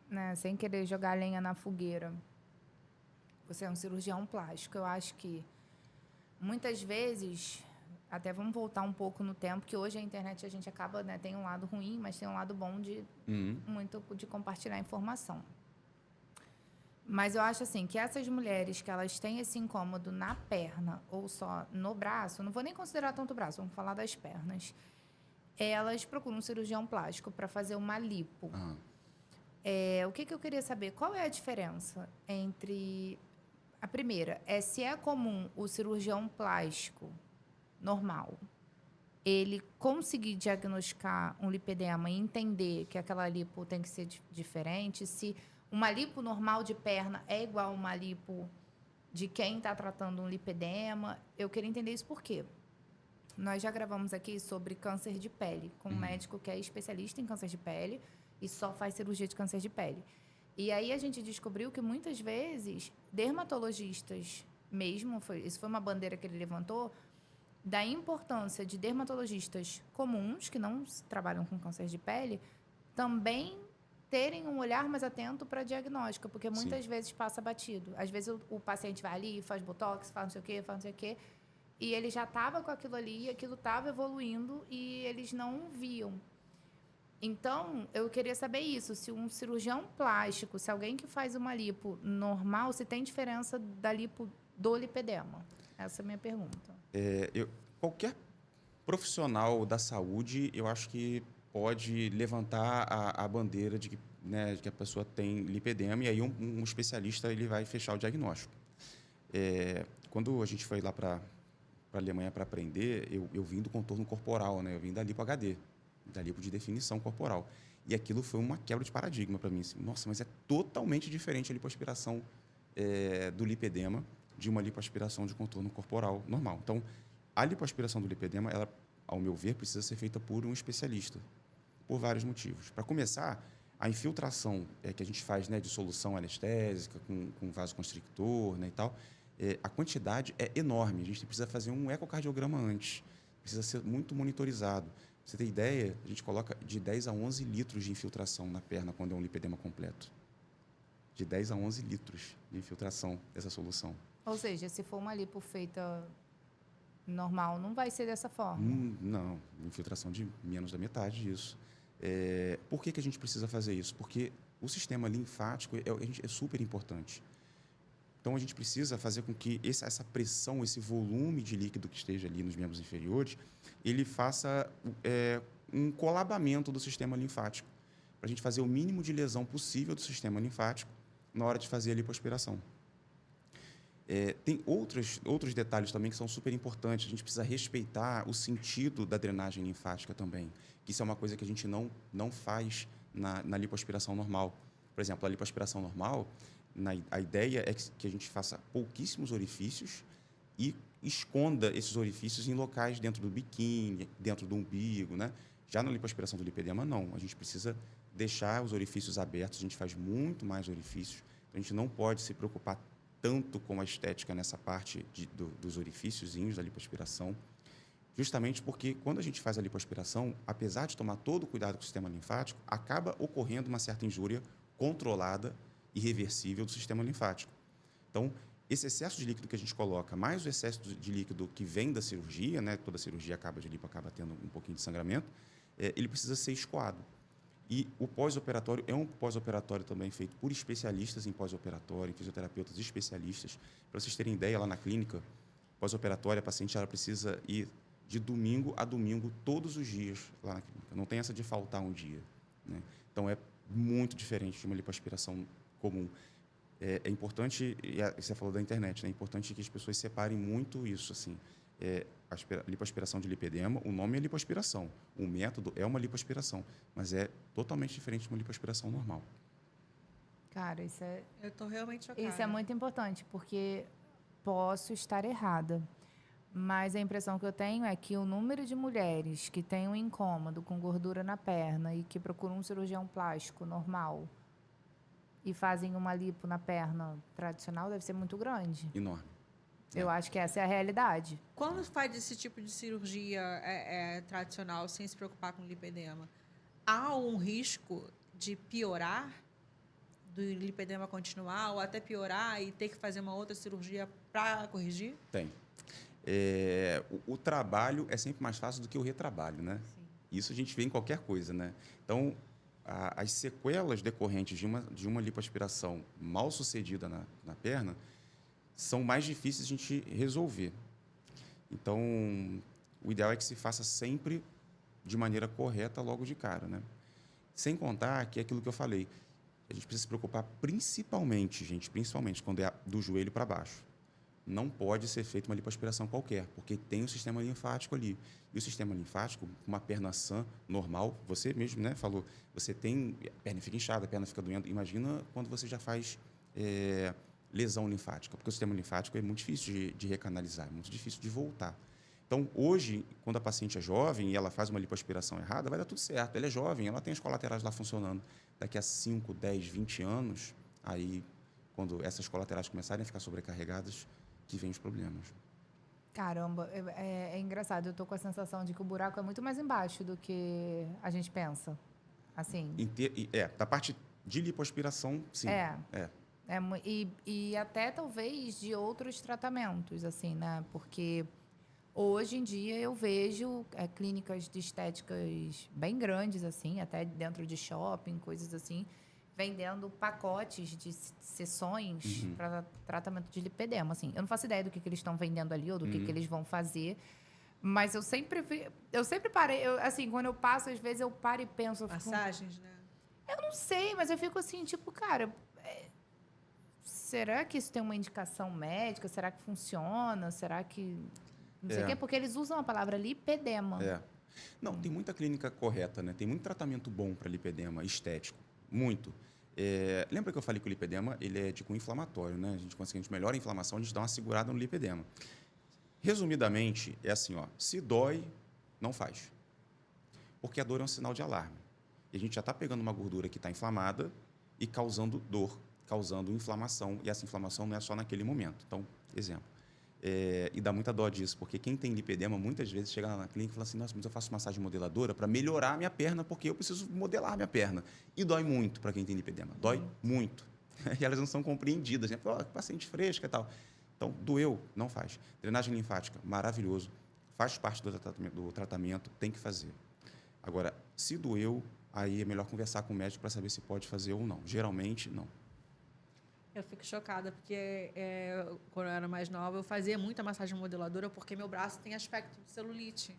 né, sem querer jogar lenha na fogueira. Você é um cirurgião plástico. Eu acho que muitas vezes, até vamos voltar um pouco no tempo, que hoje a internet a gente acaba, né, tem um lado ruim, mas tem um lado bom de compartilhar informação. Mas eu acho assim, que essas mulheres que elas têm esse incômodo na perna ou só no braço, não vou nem considerar tanto o braço, vamos falar das pernas, elas procuram um cirurgião plástico para fazer uma lipo. O que eu queria saber? Qual é a diferença entre... A primeira é se é comum o cirurgião plástico normal ele conseguir diagnosticar um lipedema e entender que aquela lipo tem que ser diferente, se uma lipo normal de perna é igual a uma lipo de quem está tratando um lipedema. Eu queria entender isso por quê. Nós já gravamos aqui sobre câncer de pele, com um médico que é especialista em câncer de pele e só faz cirurgia de câncer de pele. E aí a gente descobriu que muitas vezes dermatologistas mesmo, isso foi uma bandeira que ele levantou, da importância de dermatologistas comuns, que não trabalham com câncer de pele, também terem um olhar mais atento para diagnóstico, porque muitas vezes passa batido. Às vezes o paciente vai ali, faz botox, faz não sei o quê, faz não sei o quê, e ele já estava com aquilo ali, e aquilo estava evoluindo e eles não viam. Então, eu queria saber isso, se um cirurgião plástico, se alguém que faz uma lipo normal, se tem diferença da lipo do lipedema. Essa é a minha pergunta. Qualquer profissional da saúde, eu acho que pode levantar a bandeira de que, né, de que a pessoa tem lipedema, e aí um especialista ele vai fechar o diagnóstico. Quando a gente foi lá para a Alemanha para aprender, eu vim do contorno corporal, né? Eu vim da lipo HD, da lipo de definição corporal. E aquilo foi uma quebra de paradigma para mim. Assim, nossa, mas é totalmente diferente a lipoaspiração do lipedema de uma lipoaspiração de contorno corporal normal. Então, a lipoaspiração do lipedema, ela, ao meu ver, precisa ser feita por um especialista, por vários motivos. Para começar, a infiltração que a gente faz, né, de solução anestésica, com vasoconstrictor, né, e tal, a quantidade é enorme. A gente precisa fazer um ecocardiograma antes, precisa ser muito monitorizado. Pra você ter ideia, a gente coloca de 10 a 11 litros de infiltração na perna quando é um lipedema completo. De 10 a 11 litros de infiltração dessa solução. Ou seja, se for uma lipo feita normal, não vai ser dessa forma? Não, infiltração de menos da metade disso. Por que a gente precisa fazer isso? Porque o sistema linfático é super importante. Então, a gente precisa fazer com que essa pressão, esse volume de líquido que esteja ali nos membros inferiores, ele faça um colabamento do sistema linfático, para a gente fazer o mínimo de lesão possível do sistema linfático na hora de fazer a lipoaspiração. Tem outros detalhes também que são super importantes. A gente precisa respeitar o sentido da drenagem linfática também, que isso é uma coisa que a gente não faz na lipoaspiração normal. Por exemplo, a lipoaspiração normal, a ideia é que a gente faça pouquíssimos orifícios e esconda esses orifícios em locais dentro do biquíni, dentro do umbigo, né? Já na lipoaspiração do lipedema, não. A gente precisa deixar os orifícios abertos, a gente faz muito mais orifícios. Então, a gente não pode se preocupar tanto com a estética nessa parte dos orifíciozinhos da lipoaspiração, justamente porque quando a gente faz a lipoaspiração, apesar de tomar todo o cuidado com o sistema linfático, acaba ocorrendo uma certa injúria controlada e reversível do sistema linfático. Então, esse excesso de líquido que a gente coloca, mais o excesso de líquido que vem da cirurgia, né, toda cirurgia de lipo acaba tendo um pouquinho de sangramento, ele precisa ser escoado. E o pós-operatório é um pós-operatório também feito por especialistas em pós-operatório, em fisioterapeutas especialistas. Para vocês terem ideia, lá na clínica, pós-operatória, a paciente ela precisa ir de domingo a domingo, todos os dias lá na clínica. Não tem essa de faltar um dia, né? Então, é muito diferente de uma lipoaspiração comum. É importante, e você falou da internet, né? É importante que as pessoas separem muito isso, assim. A lipoaspiração de lipedema, o nome é lipoaspiração, o método é uma lipoaspiração, mas é totalmente diferente de uma lipoaspiração normal. Cara, Eu tô realmente chocada. isso é muito importante, porque posso estar errada, mas a impressão que eu tenho é que o número de mulheres que têm um incômodo com gordura na perna e que procuram um cirurgião plástico normal e fazem uma lipo na perna tradicional deve ser muito grande. Enorme. Eu acho que essa é a realidade. Quando faz esse tipo de cirurgia tradicional, sem se preocupar com lipedema, há um risco de piorar, do lipedema continuar, ou até piorar e ter que fazer uma outra cirurgia para corrigir? Tem. O trabalho é sempre mais fácil do que o retrabalho, né? Sim. Isso a gente vê em qualquer coisa, né? Então, as sequelas decorrentes de uma lipoaspiração mal sucedida na perna são mais difíceis de a gente resolver. Então, o ideal é que se faça sempre de maneira correta logo de cara, né? Sem contar que é aquilo que eu falei, a gente precisa se preocupar principalmente quando é do joelho para baixo. Não pode ser feita uma lipoaspiração qualquer, porque tem o sistema linfático ali. E o sistema linfático, uma perna sã, normal, você mesmo, né, falou, você tem, a perna fica inchada, a perna fica doendo. Imagina quando você já faz lesão linfática, porque o sistema linfático é muito difícil de recanalizar, é muito difícil de voltar. Então, hoje, quando a paciente é jovem e ela faz uma lipoaspiração errada, vai dar tudo certo. Ela é jovem, ela tem as colaterais lá funcionando. Daqui a 5, 10, 20 anos, aí, quando essas colaterais começarem a ficar sobrecarregadas, que vem os problemas. Caramba, é engraçado. Eu tô com a sensação de que o buraco é muito mais embaixo do que a gente pensa. Assim. Da parte de lipoaspiração, sim. E até talvez de outros tratamentos, assim, né? Porque hoje em dia eu vejo clínicas de estéticas bem grandes, assim, até dentro de shopping, coisas assim, vendendo pacotes de sessões para tratamento de lipedema, assim. Eu não faço ideia do que eles estão vendendo ali ou do que eles vão fazer, mas eu sempre parei, assim, quando eu passo, às vezes eu paro e penso... Massagens, né? Eu não sei, mas eu fico assim, tipo, cara... será que isso tem uma indicação médica? Será que funciona? Será que... não sei o quê? Porque eles usam a palavra lipedema. Não, tem muita clínica correta, né? Tem muito tratamento bom para lipedema estético. Muito. Lembra que eu falei que o lipedema ele é de cunho inflamatório, né? A gente melhora a inflamação, a gente dá uma segurada no lipedema. Resumidamente, é assim, ó, se dói, não faz. Porque a dor é um sinal de alarme. E a gente já está pegando uma gordura que está inflamada e causando dor, causando inflamação. E essa inflamação não é só naquele momento. Então, exemplo. E dá muita dó disso, porque quem tem lipedema muitas vezes chega lá na clínica e fala assim, nossa, mas eu faço massagem modeladora para melhorar a minha perna, porque eu preciso modelar a minha perna. E dói muito para quem tem lipedema, dói muito. E elas não são compreendidas, né? Paciente fresca e tal. Então, doeu, não faz. Drenagem linfática, maravilhoso, faz parte do tratamento, tem que fazer. Agora, se doeu, aí é melhor conversar com o médico para saber se pode fazer ou não. Geralmente, não. Eu fico chocada, porque quando eu era mais nova, eu fazia muita massagem modeladora, porque meu braço tem aspecto de celulite.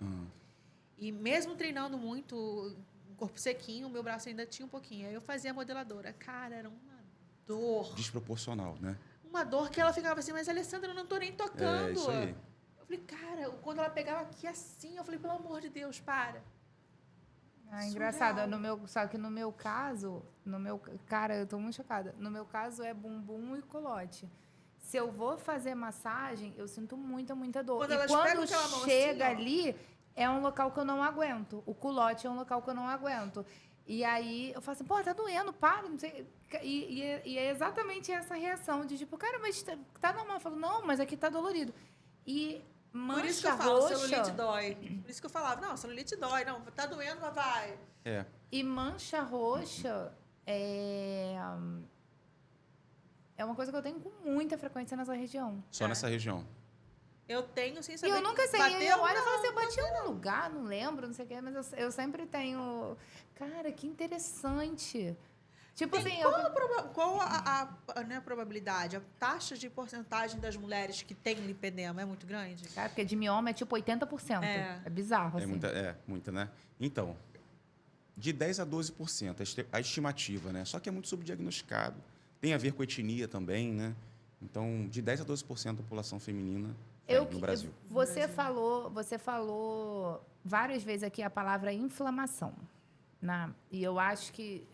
E mesmo treinando muito, corpo sequinho, meu braço ainda tinha um pouquinho. Aí eu fazia modeladora. Cara, era uma dor. Desproporcional, né? uma dor que ela ficava assim, mas Alessandra, eu não tô nem tocando. É isso aí. Eu falei, cara, quando ela pegava aqui assim, eu falei, pelo amor de Deus, para. Ah, engraçado. Surreal. Só que no meu caso, cara, eu tô muito chocada. No meu caso é bumbum e culote. Se eu vou fazer massagem, eu sinto muita dor. Quando E elas quando pegam aquela mão chega assim, ó. ali, é um local que eu não aguento. O culote é um local que eu não aguento. E aí eu falo assim, pô, tá doendo, para, não sei. E é exatamente essa reação de tipo, cara, mas tá normal. Eu falo, não, mas aqui tá dolorido. E Por isso que mancha eu falo, roxa. celulite dói. Por isso que eu falava, não, celulite dói, não, tá doendo, mas vai. É. E mancha roxa é uma coisa que eu tenho com muita frequência nessa região. Só nessa região. Eu tenho sem E saber. eu nunca sei. Bateu, Eu olho e não, falo assim, eu bati em algum lugar, não lembro, não sei o quê, mas eu sempre tenho. Cara, que interessante. Tipo assim, Qual não é a probabilidade? A taxa de porcentagem das mulheres que têm lipedema é muito grande? Cara, porque de mioma é tipo 80%. É bizarro, assim. Muita, né? Então, de 10 a 12% a estimativa, né? Só que é muito subdiagnosticado. Tem a ver com etnia também, né? Então, de 10 a 12% da população feminina no Brasil. Você falou várias vezes aqui a palavra inflamação. Né? E eu acho que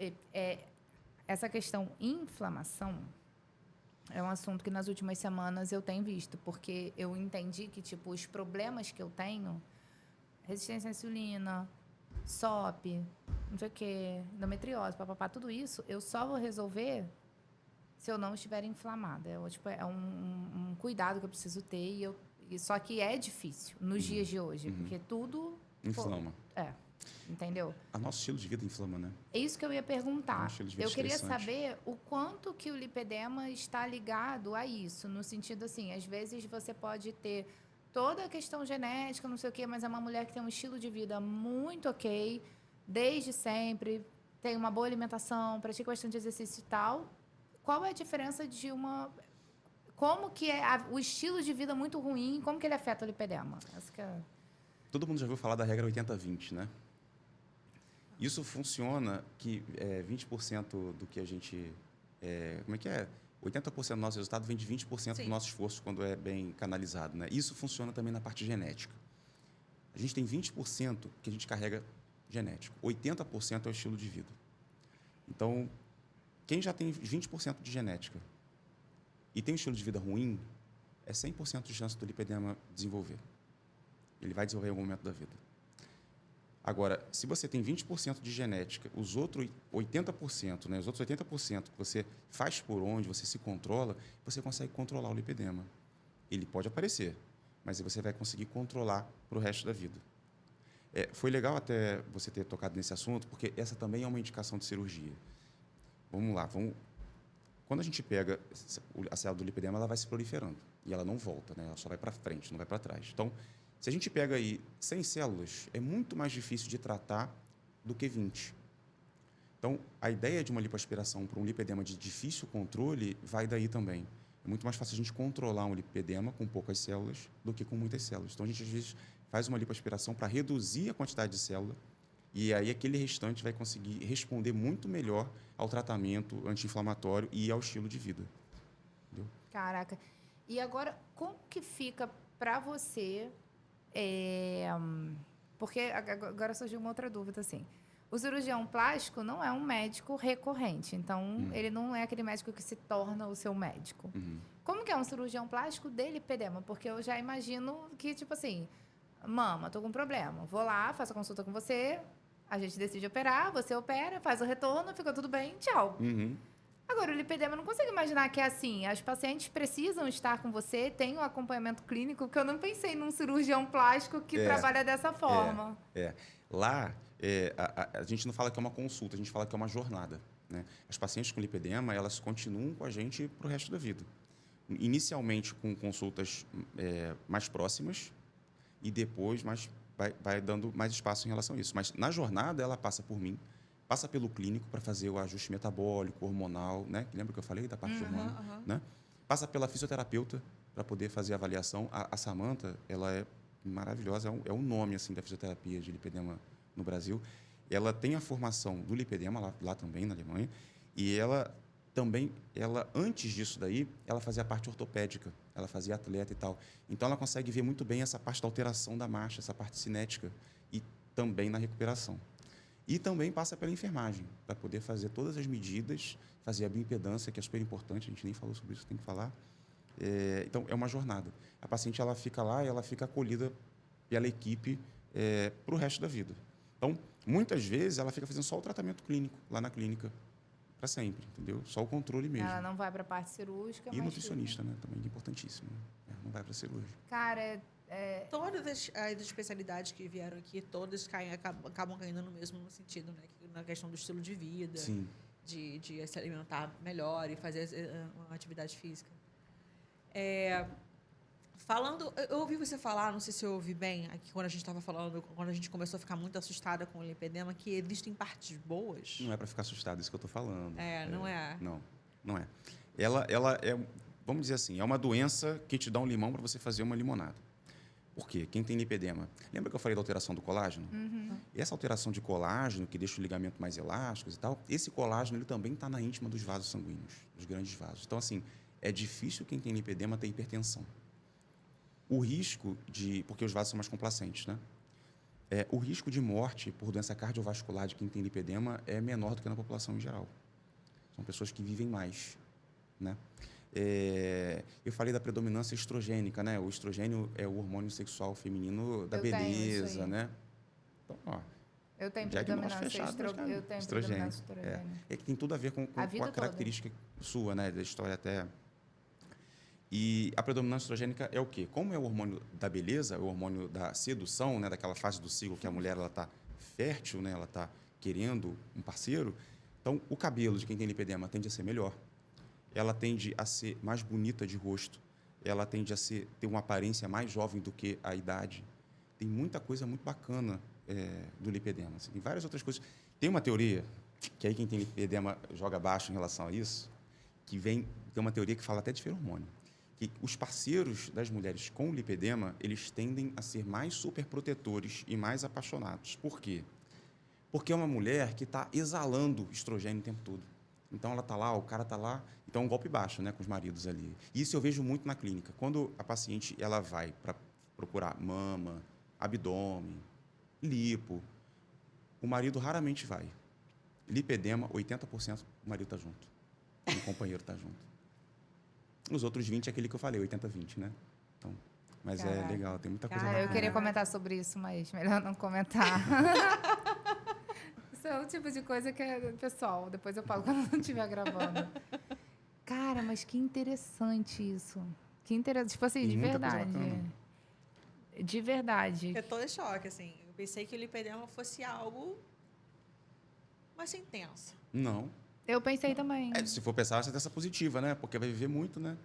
essa questão inflamação é um assunto que nas últimas semanas eu tenho visto, porque eu entendi que tipo os problemas que eu tenho, resistência à insulina, SOP, não sei o quê, endometriose, papapá, tudo isso, eu só vou resolver se eu não estiver inflamada. É um cuidado que eu preciso ter só que é difícil nos dias de hoje, porque tudo Inflama. Entendeu? O nosso estilo de vida inflama, né? É isso que eu ia perguntar. É um estilo de vida Eu queria estressante. saber o quanto que o lipedema está ligado a isso, no sentido assim, às vezes você pode ter toda a questão genética, não sei o quê, mas é uma mulher que tem um estilo de vida muito ok, desde sempre, tem uma boa alimentação, pratica bastante exercício e tal. Qual é a diferença de uma... Como que é o estilo de vida muito ruim, como que ele afeta o lipedema? Essa que é... Todo mundo já ouviu falar da regra 80-20, né? Isso funciona que 20% do que a gente... como é que é? 80% do nosso resultado vem de 20% do nosso esforço quando é bem canalizado, né? Isso funciona também na parte genética. A gente tem 20% que a gente carrega genético. 80% é o estilo de vida. Então, quem já tem 20% de genética e tem um estilo de vida ruim, é 100% de chance do lipedema desenvolver. Ele vai desenvolver em algum momento da vida. Agora, se você tem 20% de genética, os outros 80%, né, os outros 80% que você faz por onde, você se controla, você consegue controlar o lipedema. Ele pode aparecer, mas você vai conseguir controlar para o resto da vida. Foi legal até você ter tocado nesse assunto, porque essa também é uma indicação de cirurgia. Vamos lá, quando a gente pega a célula do lipedema, ela vai se proliferando e ela não volta, né? Ela só vai para frente, não vai para trás. Então, se a gente pega aí 100 células, é muito mais difícil de tratar do que 20. Então, a ideia de uma lipoaspiração para um lipedema de difícil controle vai daí também. É muito mais fácil a gente controlar um lipedema com poucas células do que com muitas células. Então, a gente, às vezes, faz uma lipoaspiração para reduzir a quantidade de célula e aí aquele restante vai conseguir responder muito melhor ao tratamento anti-inflamatório e ao estilo de vida. Entendeu? Caraca. E agora, como que fica para você... Porque agora surgiu uma outra dúvida, assim. O cirurgião plástico não é um médico recorrente, então ele não é aquele médico que se torna o seu médico. Como que é um cirurgião plástico de lipedema? Porque eu já imagino que, tipo assim, mama, tô com um problema, vou lá, faço a consulta com você, a gente decide operar, você opera, faz o retorno, fica tudo bem, tchau. Agora, o lipedema, eu não consigo imaginar que é assim. As pacientes precisam estar com você, tem um acompanhamento clínico, porque eu não pensei num cirurgião plástico que trabalha dessa forma. Lá, a gente não fala que é uma consulta, a gente fala que é uma jornada, né? As pacientes com lipedema, elas continuam com a gente para o resto da vida. Inicialmente com consultas mais próximas e depois vai dando mais espaço em relação a isso. Mas na jornada, ela passa por mim, passa pelo clínico para fazer o ajuste metabólico, hormonal, né? Lembra que eu falei da parte hormonal? Né? Passa pela fisioterapeuta para poder fazer a avaliação. A Samantha, ela é maravilhosa, é um nome assim da fisioterapia de lipedema no Brasil. Ela tem a formação do lipedema lá também, na Alemanha, e ela também, ela, antes disso daí, ela fazia a parte ortopédica, ela fazia atleta e tal. Então, ela consegue ver muito bem essa parte da alteração da marcha, essa parte cinética, e também na recuperação. E também passa pela enfermagem, para poder fazer todas as medidas, fazer a bioimpedância, que é super importante, a gente nem falou sobre isso, tem que falar. Então, é uma jornada. A paciente, ela fica lá e ela fica acolhida pela equipe para o resto da vida. Então, muitas vezes, ela fica fazendo só o tratamento clínico, lá na clínica, para sempre, entendeu? Só o controle mesmo. Ela não vai para a parte cirúrgica, E mas nutricionista, né? Também é importantíssimo. Não vai para cirurgia. Cara, Todas as especialidades que vieram aqui, todas acabam caindo no mesmo sentido, né? Na questão do estilo de vida, Sim. de se alimentar melhor e fazer uma atividade física. Falando, eu ouvi você falar, não sei se eu ouvi bem, aqui quando a gente estava falando, quando a gente começou a ficar muito assustada com o lipedema, que existem partes boas. Não é para ficar assustado, isso que eu estou falando. Não é? Não é. Ela é, vamos dizer assim, é uma doença que te dá um limão para você fazer uma limonada. Por quê? Quem tem lipedema... Lembra que eu falei da alteração do colágeno? Uhum. Essa alteração de colágeno, que deixa o ligamento mais elásticos e tal, esse colágeno ele também está na íntima dos vasos sanguíneos, dos grandes vasos. Então, assim, é difícil quem tem lipedema ter hipertensão. O risco de... Porque os vasos são mais complacentes, né? O risco de morte por doença cardiovascular de quem tem lipedema é menor do que na população em geral. São pessoas que vivem mais, né? Eu falei da predominância estrogênica, né? O estrogênio é o hormônio sexual feminino da beleza, né? Então, ó, eu tenho diagnóstico predominância fechado, eu tenho estrogênio. predominância estrogênio. É que tem tudo a ver com a vida característica sua, né? Da história até. E a predominância estrogênica é o quê? Como é o hormônio da beleza, o hormônio da sedução, né? Daquela fase do ciclo que a mulher ela está fértil, né? Ela está querendo um parceiro. Então, o cabelo de quem tem lipedema tende a ser melhor. Ela tende a ser mais bonita de rosto. Ela tende a ter uma aparência mais jovem do que a idade. Tem muita coisa muito bacana do lipedema. Assim, tem várias outras coisas. Tem uma teoria, que aí quem tem lipedema joga baixo em relação a isso, tem uma teoria que fala até de feromônio. Que os parceiros das mulheres com lipedema, eles tendem a ser mais superprotetores e mais apaixonados. Por quê? Porque é uma mulher que está exalando estrogênio o tempo todo. Então, ela está lá, o cara está lá. Então, é um golpe baixo, né, com os maridos ali. Isso eu vejo muito na clínica. Quando a paciente ela vai para procurar mama, abdômen, lipo, o marido raramente vai. Lipedema, 80% o marido está junto. O companheiro está junto. Os outros 20% é aquele que eu falei, 80-20, né? Então, mas Caraca. é legal, tem muita coisa Cara, bacana. eu queria comentar sobre isso, mas melhor não comentar. Isso é o tipo de coisa que é pessoal. Depois eu falo quando não estiver gravando. Cara, mas que interessante isso. Que interessante. Tipo assim, Tem de muita coisa verdade. bacana. De verdade. Eu tô em choque, assim. Eu pensei que o lipedema fosse algo mais intenso. Não. Eu pensei também. Se for pensar, você tem essa positiva, né? Porque vai viver muito, né?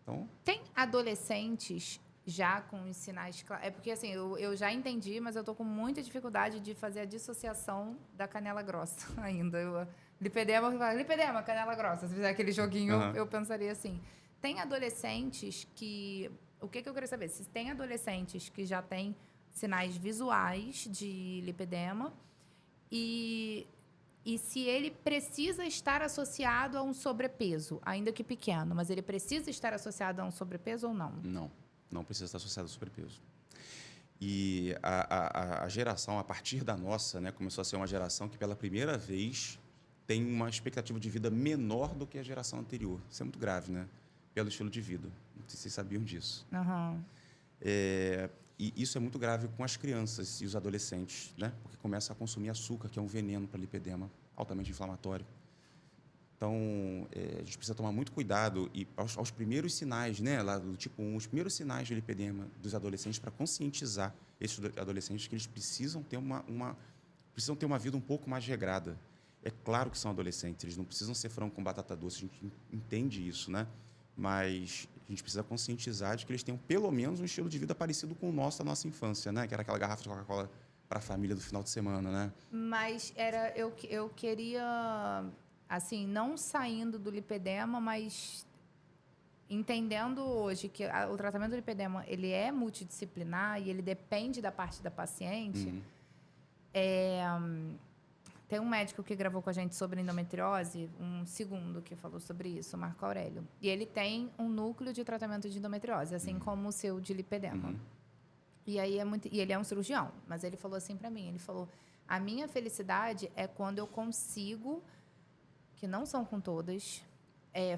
Então, Tem adolescentes já com os sinais claros? É porque, assim, eu já entendi, mas eu tô com muita dificuldade de fazer a dissociação da canela grossa ainda. Lipedema, canela grossa. Se fizer aquele joguinho, eu pensaria assim. Tem adolescentes que... O que eu queria saber? Se tem adolescentes que já têm sinais visuais de lipedema e se ele precisa estar associado a um sobrepeso, ainda que pequeno, mas ele precisa estar associado a um sobrepeso ou não? não precisa estar associado ao sobrepeso. E a geração, a partir da nossa, né, começou a ser uma geração que, pela primeira vez, tem uma expectativa de vida menor do que a geração anterior. Isso é muito grave, né? Pelo estilo de vida. Não sei se vocês sabiam disso. Uhum. E isso é muito grave com as crianças e os adolescentes, né? Porque começa a consumir açúcar, que é um veneno para lipedema, altamente inflamatório. Então, a gente precisa tomar muito cuidado e aos primeiros sinais, né, lá do tipo 1, os primeiros sinais de lipedema dos adolescentes, para conscientizar esses adolescentes que eles precisam ter uma vida um pouco mais regrada. É claro que são adolescentes, eles não precisam ser frango com batata doce, a gente entende isso, né? Mas a gente precisa conscientizar de que eles tenham pelo menos um estilo de vida parecido com o nosso da nossa infância, né? Que era aquela garrafa de Coca-Cola para a família do final de semana, né? Mas eu queria, assim, não saindo do lipedema, mas entendendo hoje que o tratamento do lipedema ele é multidisciplinar e ele depende da parte da paciente. Tem um médico que gravou com a gente sobre endometriose, um segundo que falou sobre isso, o Marco Aurélio. E ele tem um núcleo de tratamento de endometriose, assim como o seu de lipedema. E aí e ele é um cirurgião, mas ele falou assim para mim, ele falou: "A minha felicidade é quando eu consigo, que não são com todas,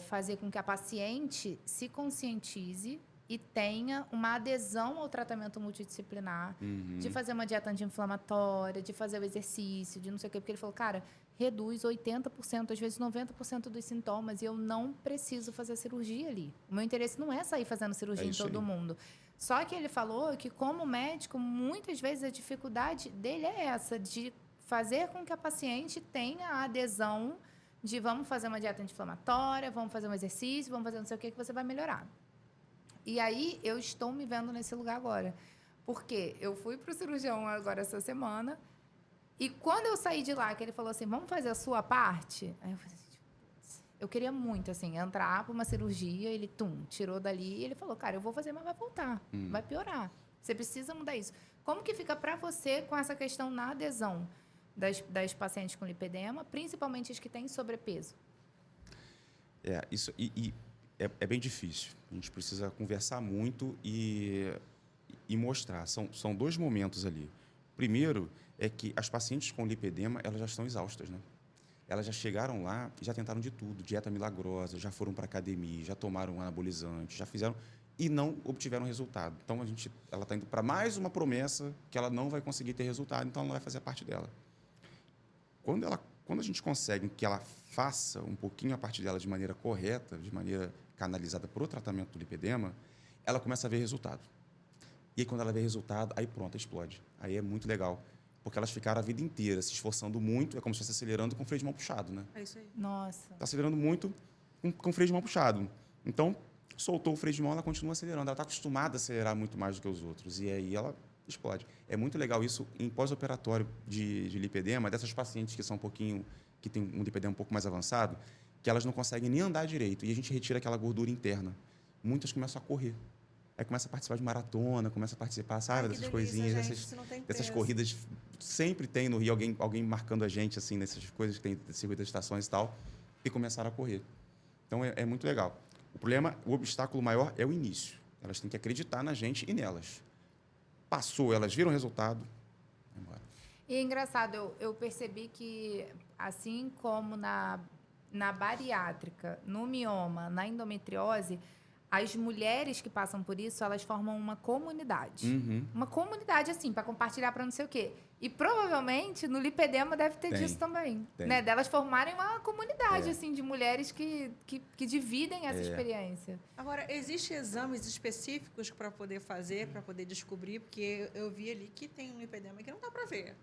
fazer com que a paciente se conscientize e tenha uma adesão ao tratamento multidisciplinar, de fazer uma dieta anti-inflamatória, de fazer o exercício, de não sei o quê." Porque ele falou, cara, reduz 80%, às vezes 90% dos sintomas, e eu não preciso fazer cirurgia ali. O meu interesse não é sair fazendo cirurgia em todo mundo. Só que ele falou que, como médico, muitas vezes a dificuldade dele é essa, de fazer com que a paciente tenha a adesão de vamos fazer uma dieta anti-inflamatória, vamos fazer um exercício, vamos fazer não sei o que você vai melhorar. E aí, eu estou me vendo nesse lugar agora. Porque eu fui para o cirurgião agora essa semana, e quando eu saí de lá, que ele falou assim, vamos fazer a sua parte? Aí eu falei assim, eu queria muito, assim, entrar para uma cirurgia, ele, tirou dali, e ele falou, cara, eu vou fazer, mas vai voltar, vai piorar. Você precisa mudar isso. Como que fica para você com essa questão na adesão das pacientes com lipedema, principalmente as que têm sobrepeso? Isso... É bem difícil. A gente precisa conversar muito e mostrar. São dois momentos ali. Primeiro é que as pacientes com lipedema, elas já estão exaustas, né? Elas já chegaram lá e já tentaram de tudo. Dieta milagrosa, já foram para academia, já tomaram anabolizante, já fizeram e não obtiveram resultado. Então, ela está indo para mais uma promessa que ela não vai conseguir ter resultado, então ela não vai fazer a parte dela. Quando a gente consegue que ela faça um pouquinho a parte dela de maneira correta, de maneira canalizada para o tratamento do lipedema, ela começa a ver resultado. E aí, quando ela vê resultado, aí pronto, explode. Aí é muito legal. Porque elas ficaram a vida inteira se esforçando muito, é como se estivesse acelerando com freio de mão puxado, né? É isso aí. Nossa. Está acelerando muito com freio de mão puxado. Então, soltou o freio de mão, ela continua acelerando. Ela está acostumada a acelerar muito mais do que os outros. E aí ela explode. É muito legal isso em pós-operatório de lipedema, dessas pacientes que são que tem um lipedema um pouco mais avançado, que elas não conseguem nem andar direito. E a gente retira aquela gordura interna. Muitas começam a correr. Aí começa a participar de maratona, começa a participar, sabe, dessas coisinhas, dessas corridas. Sempre tem no Rio alguém marcando a gente, assim, nessas coisas que tem circuito das estações e tal, e começaram a correr. Então, é muito legal. O obstáculo maior é o início. Elas têm que acreditar na gente e nelas. Passou, elas viram o resultado, vai embora. E é engraçado, eu percebi que, assim como na bariátrica, no mioma, na endometriose, as mulheres que passam por isso, elas formam uma comunidade. Uma comunidade, assim, para compartilhar para não sei o quê. E provavelmente no lipedema deve ter disso também. Né? Delas formarem uma comunidade, assim, de mulheres que dividem essa experiência. Agora, existem exames específicos para poder fazer, para poder descobrir? Porque eu vi ali que tem um lipedema que não dá para ver.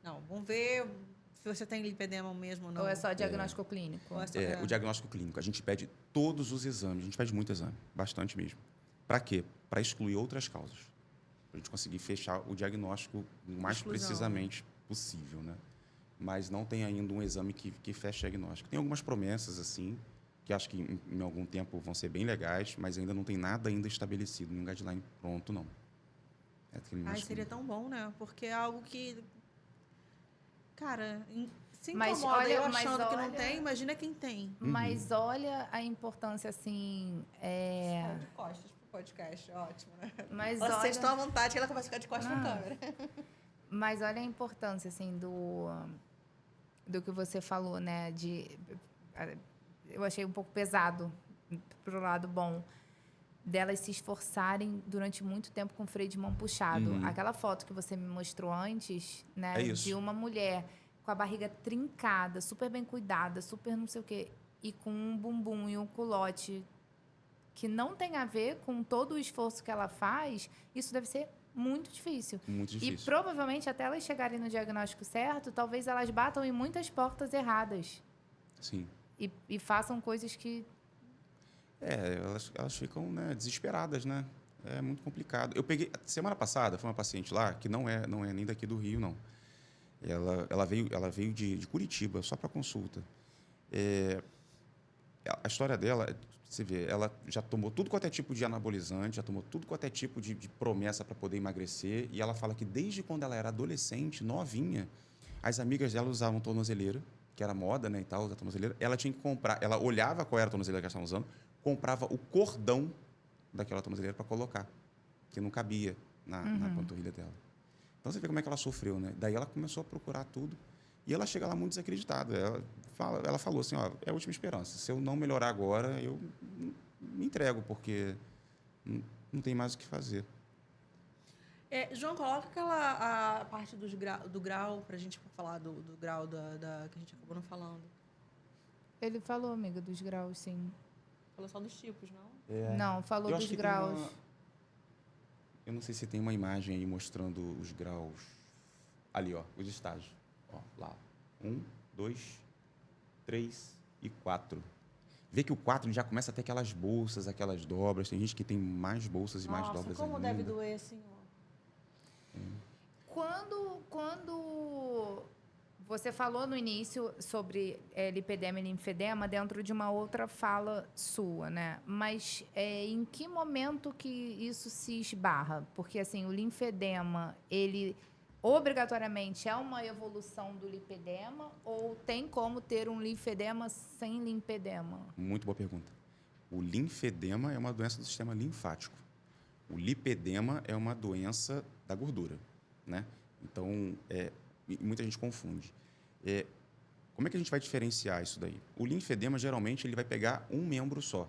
Não, vamos ver se você tem lipedema mesmo ou não. Ou é só diagnóstico clínico? O diagnóstico clínico. A gente pede todos os exames. A gente pede muito exame, bastante mesmo. Para quê? Para excluir outras causas. Para a gente conseguir fechar o diagnóstico o mais precisamente possível, né? Mas não tem ainda um exame que feche o diagnóstico. Tem algumas promessas, assim, que acho que em algum tempo vão ser bem legais, mas ainda não tem nada ainda estabelecido, nenhum guideline pronto, não. Seria tão bom, né? Porque é algo que... Cara, se mas incomoda olha, eu achando que não tem, imagina quem tem. Mas olha a importância, assim... De costas pro podcast, ótimo, né? Mas vocês estão à vontade que ela começa a ficar de costas pra câmera. Mas olha a importância, assim, do que você falou, né? Eu achei um pouco pesado, pro lado bom, delas se esforçarem durante muito tempo com freio de mão puxado. Aquela foto que você me mostrou antes, né? De uma mulher com a barriga trincada, super bem cuidada, super não sei o quê, e com um bumbum e um culote que não tem a ver com todo o esforço que ela faz, isso deve ser muito difícil. Muito difícil. E provavelmente, até elas chegarem no diagnóstico certo, talvez elas batam em muitas portas erradas. Sim. E façam coisas que... Elas ficam, né, desesperadas, né? É muito complicado. Eu peguei... Semana passada, foi uma paciente lá, que não é nem daqui do Rio, não. Ela veio de Curitiba, só para consulta. A história dela, você vê, ela já tomou tudo quanto é tipo de anabolizante, já tomou tudo quanto é tipo de promessa para poder emagrecer, e ela fala que desde quando ela era adolescente, novinha, As amigas dela usavam tornozeleira, que era moda, né, e tal, usar tornozeleira. Ela tinha que comprar, ela olhava qual era a tornozeleira que elas estavam usando, comprava o cordão daquela tornozeleira para colocar, que não cabia na panturrilha dela. Então, você vê como é que ela sofreu, né? Daí ela começou a procurar tudo e ela chega lá muito desacreditada. Ela falou assim, ó, é a última esperança. Se eu não melhorar agora, eu me entrego, porque não tem mais o que fazer. João, coloca a parte do grau para a gente falar do grau que a gente acabou não falando. Ele falou, amiga, dos graus, sim. Falou só dos tipos, não? Não, falou dos graus. Eu não sei se tem uma imagem aí mostrando os graus. Ali, ó, os estágios. Ó, lá. 1, 2, 3 e 4. Vê que o 4 ele já começa a ter aquelas bolsas, aquelas dobras. Tem gente que tem mais bolsas e mais dobras como ainda. deve doer, senhor. Quando você falou no início sobre lipedema e linfedema dentro de uma outra fala sua, né? Mas em que momento que isso se esbarra? Porque, assim, o linfedema, ele obrigatoriamente é uma evolução do lipedema ou tem como ter um linfedema sem lipedema? Muito boa pergunta. O linfedema é uma doença do sistema linfático. O lipedema é uma doença da gordura, né? Então, muita gente confunde. Como é que a gente vai diferenciar isso daí? O linfedema, geralmente, ele vai pegar um membro só,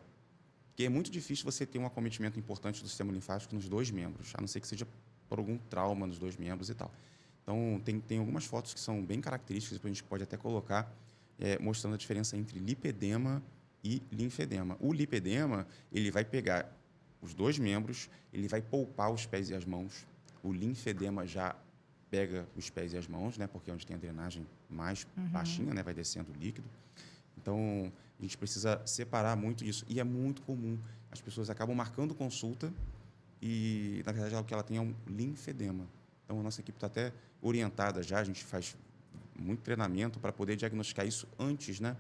que é muito difícil você ter um acometimento importante do sistema linfático nos 2 membros, a não ser que seja por algum trauma nos 2 membros e tal. Então, tem algumas fotos que são bem características, depois a gente pode até colocar, mostrando a diferença entre lipedema e linfedema. O lipedema, ele vai pegar os 2 membros, ele vai poupar os pés e as mãos. O linfedema já pega os pés e as mãos, né, porque é onde tem a drenagem mais baixinha, né, vai descendo o líquido. Então, a gente precisa separar muito isso. E é muito comum. As pessoas acabam marcando consulta e, na verdade, o que ela tem é um linfedema. Então, a nossa equipe está até orientada já, a gente faz muito treinamento para poder diagnosticar isso antes, né,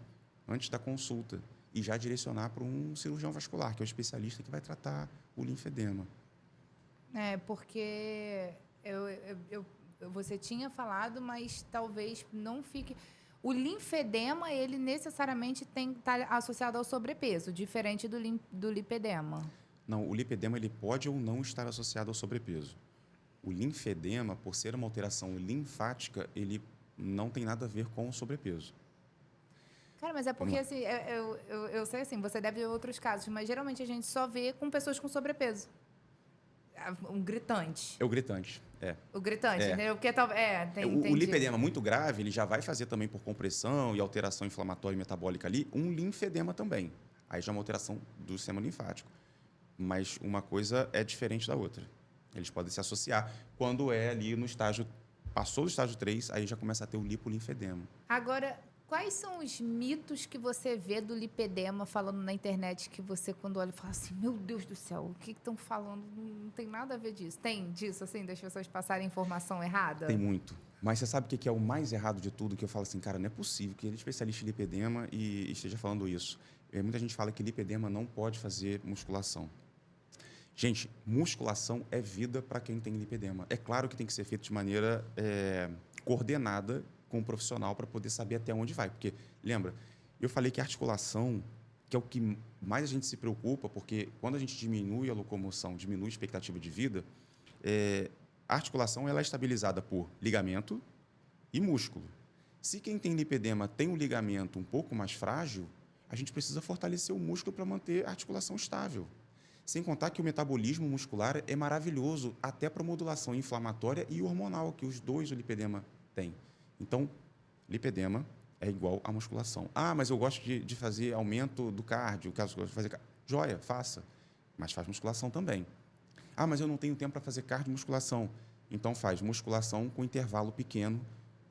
antes da consulta. E já direcionar para um cirurgião vascular, que é o especialista que vai tratar o linfedema. Porque você tinha falado, mas talvez não fique... O linfedema, ele necessariamente tem que estar associado ao sobrepeso, diferente do lipedema. Não, o lipedema ele pode ou não estar associado ao sobrepeso. O linfedema, por ser uma alteração linfática, ele não tem nada a ver com o sobrepeso. Cara, mas é porque, assim, eu sei, assim, você deve ver outros casos, mas geralmente a gente só vê com pessoas com sobrepeso. Um gritante. É o gritante, O gritante, entendeu? Porque o lipedema muito grave, ele já vai fazer também por compressão e alteração inflamatória e metabólica ali, um linfedema também. Aí já é uma alteração do sistema linfático. Mas uma coisa é diferente da outra. Eles podem se associar. Quando é ali no estágio, passou do estágio 3, aí já começa a ter o lipolinfedema. Agora, quais são os mitos que você vê do lipedema falando na internet que você, quando olha, fala assim, meu Deus do céu, o que estão falando? Não tem nada a ver disso. Tem disso, assim, das pessoas passarem informação errada? Tem muito. Mas você sabe o que é o mais errado de tudo? Que eu falo assim, cara, não é possível que ele é especialista em lipedema e esteja falando isso. Muita gente fala que lipedema não pode fazer musculação. Gente, musculação é vida para quem tem lipedema. É claro que tem que ser feito de maneira coordenada com um profissional para poder saber até onde vai. Porque, lembra, eu falei que a articulação, que é o que mais a gente se preocupa, porque quando a gente diminui a locomoção, diminui a expectativa de vida, a articulação ela é estabilizada por ligamento e músculo. Se quem tem lipedema tem um ligamento um pouco mais frágil, a gente precisa fortalecer o músculo para manter a articulação estável. Sem contar que o metabolismo muscular é maravilhoso até para modulação inflamatória e hormonal, que os dois do lipedema têm. Então, lipedema é igual à musculação. Ah, mas eu gosto de fazer aumento do cardio, caso eu gosto de fazer joia, faça, mas faz musculação também. Ah, mas eu não tenho tempo para fazer cardio e musculação. Então, faz musculação com intervalo pequeno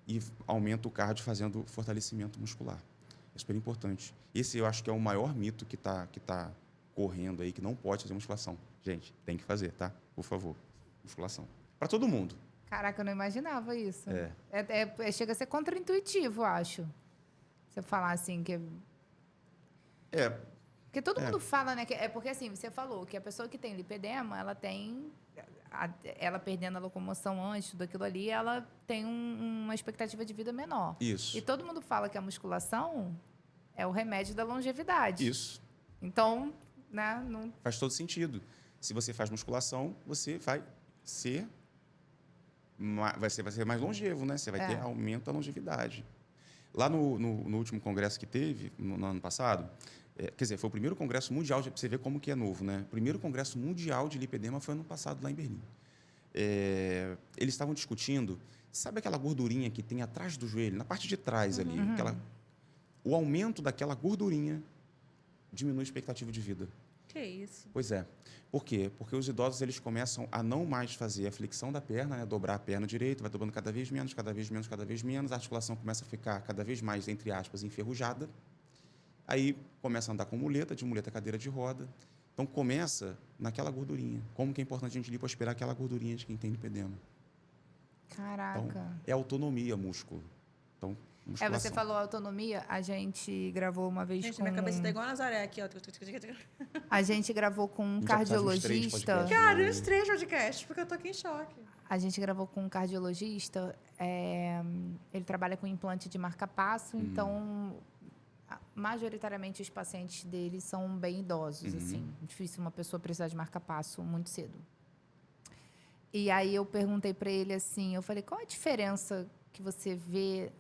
e aumenta o cardio fazendo fortalecimento muscular. É super importante. Esse eu acho que é o maior mito que tá correndo aí, que não pode fazer musculação. Gente, tem que fazer, tá? Por favor, musculação. Para todo mundo. Caraca, eu não imaginava isso. Chega a ser contraintuitivo, eu acho. Você falar assim que... Porque todo mundo fala, né? É porque assim, você falou que a pessoa que tem lipedema, ela tem. Ela perdendo a locomoção antes daquilo ali, ela tem uma expectativa de vida menor. Isso. E todo mundo fala que a musculação é o remédio da longevidade. Isso. Então, né? Não... Faz todo sentido. Se você faz musculação, você vai ser mais longevo, né? Você vai ter aumento da longevidade. Lá no último congresso que teve, no ano passado, quer dizer, foi o primeiro congresso mundial, para você ver como que é novo, né? O primeiro congresso mundial de lipedema foi ano passado, lá em Berlim. Eles estavam discutindo, sabe aquela gordurinha que tem atrás do joelho, na parte de trás ali? O aumento daquela gordurinha diminui a expectativa de vida. Que isso? Pois é. Por quê? Porque os idosos eles começam a não mais fazer a flexão da perna, né? Dobrar a perna direita, vai dobrando cada vez menos, cada vez menos, cada vez menos. A articulação começa a ficar cada vez mais, entre aspas, enferrujada. Aí começa a andar com muleta, de muleta cadeira de roda. Então começa naquela gordurinha. Como que é importante a gente lipoaspirar aquela gordurinha de quem tem lipedema. Caraca. Então, é autonomia músculo. Então, musculação. Você falou autonomia, a gente gravou uma vez Gente, com... minha cabeça tá igual a Nazaré aqui, ó. A gente gravou com um A gente já faz uns 3 cardiologista. podcasts. Cara, os 3 podcasts, porque eu tô aqui em choque. A gente gravou com um cardiologista. Ele trabalha com implante de marca-passo, então majoritariamente os pacientes dele são bem idosos, assim. Difícil uma pessoa precisar de marca-passo muito cedo. E aí eu perguntei para ele assim, eu falei, qual a diferença que você vê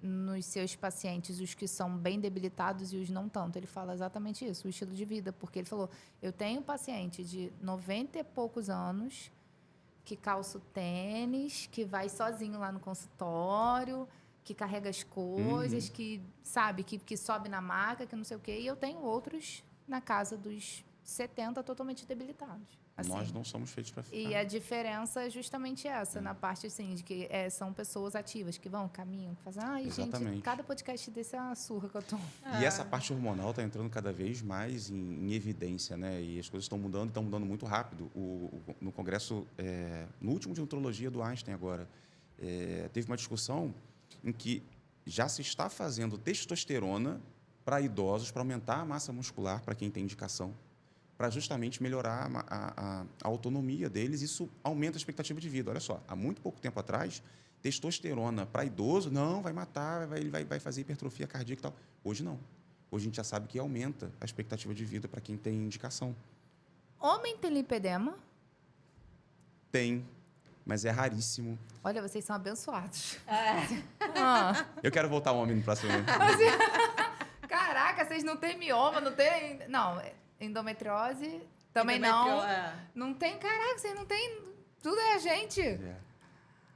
nos seus pacientes, os que são bem debilitados e os não tanto? Ele fala exatamente isso, o estilo de vida, porque ele falou, eu tenho um paciente de 90 e poucos anos que calça o tênis, que vai sozinho lá no consultório, que carrega as coisas, que, sabe, que sobe na maca, que não sei o quê. E eu tenho outros na casa dos 70 totalmente debilitados. Assim. Nós não somos feitos para ficar. E a diferença é justamente essa, na parte assim, de que são pessoas ativas, que vão, caminham, que fazem... Ai, Exatamente. gente, cada podcast desse é uma surra que eu tô... E essa parte hormonal está entrando cada vez mais em evidência, né? E as coisas estão mudando muito rápido. No congresso, no último de nutrologia do Einstein agora, teve uma discussão em que já se está fazendo testosterona para idosos, para aumentar a massa muscular, para quem tem indicação, para justamente melhorar a autonomia deles. Isso aumenta a expectativa de vida. Olha só, há muito pouco tempo atrás, testosterona para idoso, não, vai matar, ele vai fazer hipertrofia cardíaca e tal. Hoje não. Hoje a gente já sabe que aumenta a expectativa de vida para quem tem indicação. Homem tem lipedema? Tem, mas é raríssimo. Olha, vocês são abençoados. Eu quero voltar homem no próximo. Caraca, vocês não têm mioma, não tem... Não, endometriose também não. Não tem, caraca, vocês não têm... Tudo é a gente.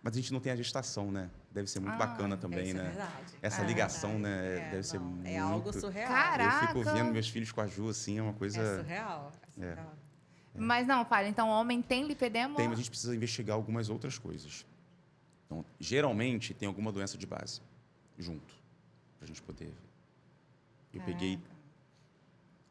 Mas a gente não tem a gestação, né? Deve ser muito bacana também, né? É verdade. Essa ligação, né? Deve ser muito... É algo surreal. Caraca. Eu fico vendo meus filhos com a Ju, assim, é uma coisa... É surreal. Mas não, para, então homem tem lipedema? Tem, mas a gente precisa investigar algumas outras coisas. Então, geralmente, tem alguma doença de base junto, para a gente poder ver. Eu peguei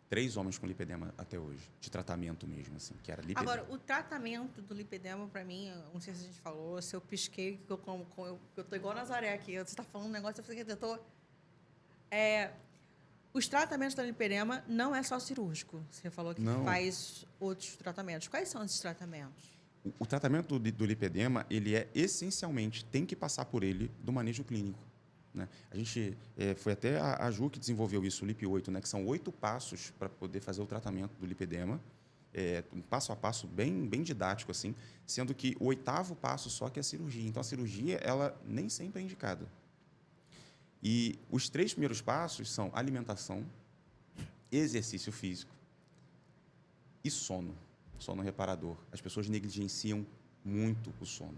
3 homens com lipedema até hoje, de tratamento mesmo, assim, que era lipedema. Agora, o tratamento do lipedema, para mim, eu não sei se a gente falou, se eu pisquei, que eu tô igual a Nazaré aqui, você está falando um negócio, eu falei que eu tô... Os tratamentos do lipedema não é só cirúrgico. Você falou que faz outros tratamentos. Quais são esses tratamentos? O tratamento do lipedema, ele essencialmente, tem que passar por ele do manejo clínico. Né? A gente, foi até a Ju que desenvolveu isso, o LIP8, né? Que são 8 passos para poder fazer o tratamento do lipedema. Um passo a passo bem didático, assim, sendo que o 8º passo só que é a cirurgia. Então, a cirurgia, ela nem sempre é indicada. E os 3 primeiros passos são alimentação, exercício físico e sono reparador. As pessoas negligenciam muito o sono.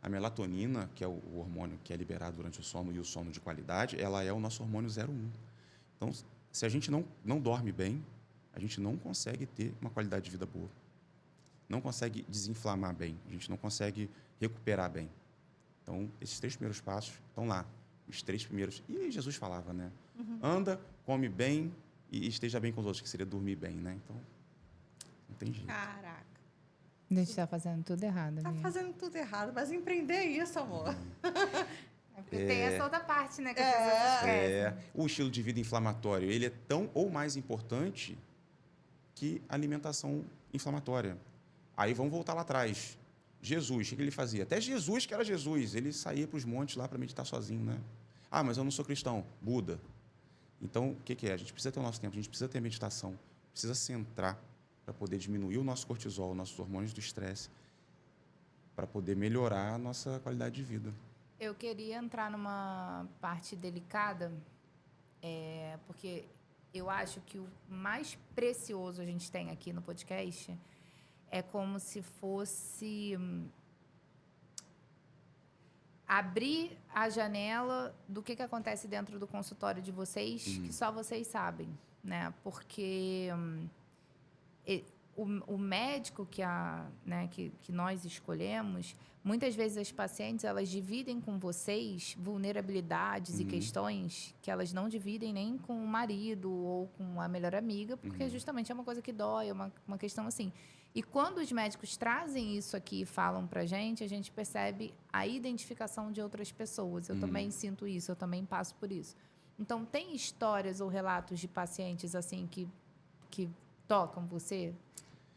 A melatonina, que é o hormônio que é liberado durante o sono e o sono de qualidade, ela é o nosso hormônio 01. Então, se a gente não dorme bem, a gente não consegue ter uma qualidade de vida boa. Não consegue desinflamar bem, a gente não consegue recuperar bem. Então, esses 3 primeiros passos estão lá. Os 3 primeiros. E Jesus falava, né? Anda, come bem e esteja bem com os outros, que seria dormir bem, né? Então, não tem jeito. Caraca. A gente tá fazendo tudo errado. Tá fazendo tudo errado, mas empreender é isso, amor. Tem essa outra parte, né, que as pessoas esquecem. O estilo de vida inflamatório, ele é tão ou mais importante que a alimentação inflamatória. Aí vamos voltar lá atrás. Jesus, o que ele fazia? Até Jesus, que era Jesus, ele saía para os montes lá para meditar sozinho, né? Ah, mas eu não sou cristão. Buda. Então, o que é? A gente precisa ter o nosso tempo, a gente precisa ter meditação, precisa centrar para poder diminuir o nosso cortisol, nossos hormônios do estresse, para poder melhorar a nossa qualidade de vida. Eu queria entrar numa parte delicada, porque eu acho que o mais precioso a gente tem aqui no podcast é como se fosse abrir a janela do que acontece dentro do consultório de vocês, que só vocês sabem, né? Porque o médico que nós escolhemos, muitas vezes as pacientes elas dividem com vocês vulnerabilidades e questões que elas não dividem nem com o marido ou com a melhor amiga, porque justamente é uma coisa que dói, é uma questão assim. E quando os médicos trazem isso aqui e falam pra gente, a gente percebe a identificação de outras pessoas. Eu também sinto isso, eu também passo por isso. Então, tem histórias ou relatos de pacientes assim que tocam você?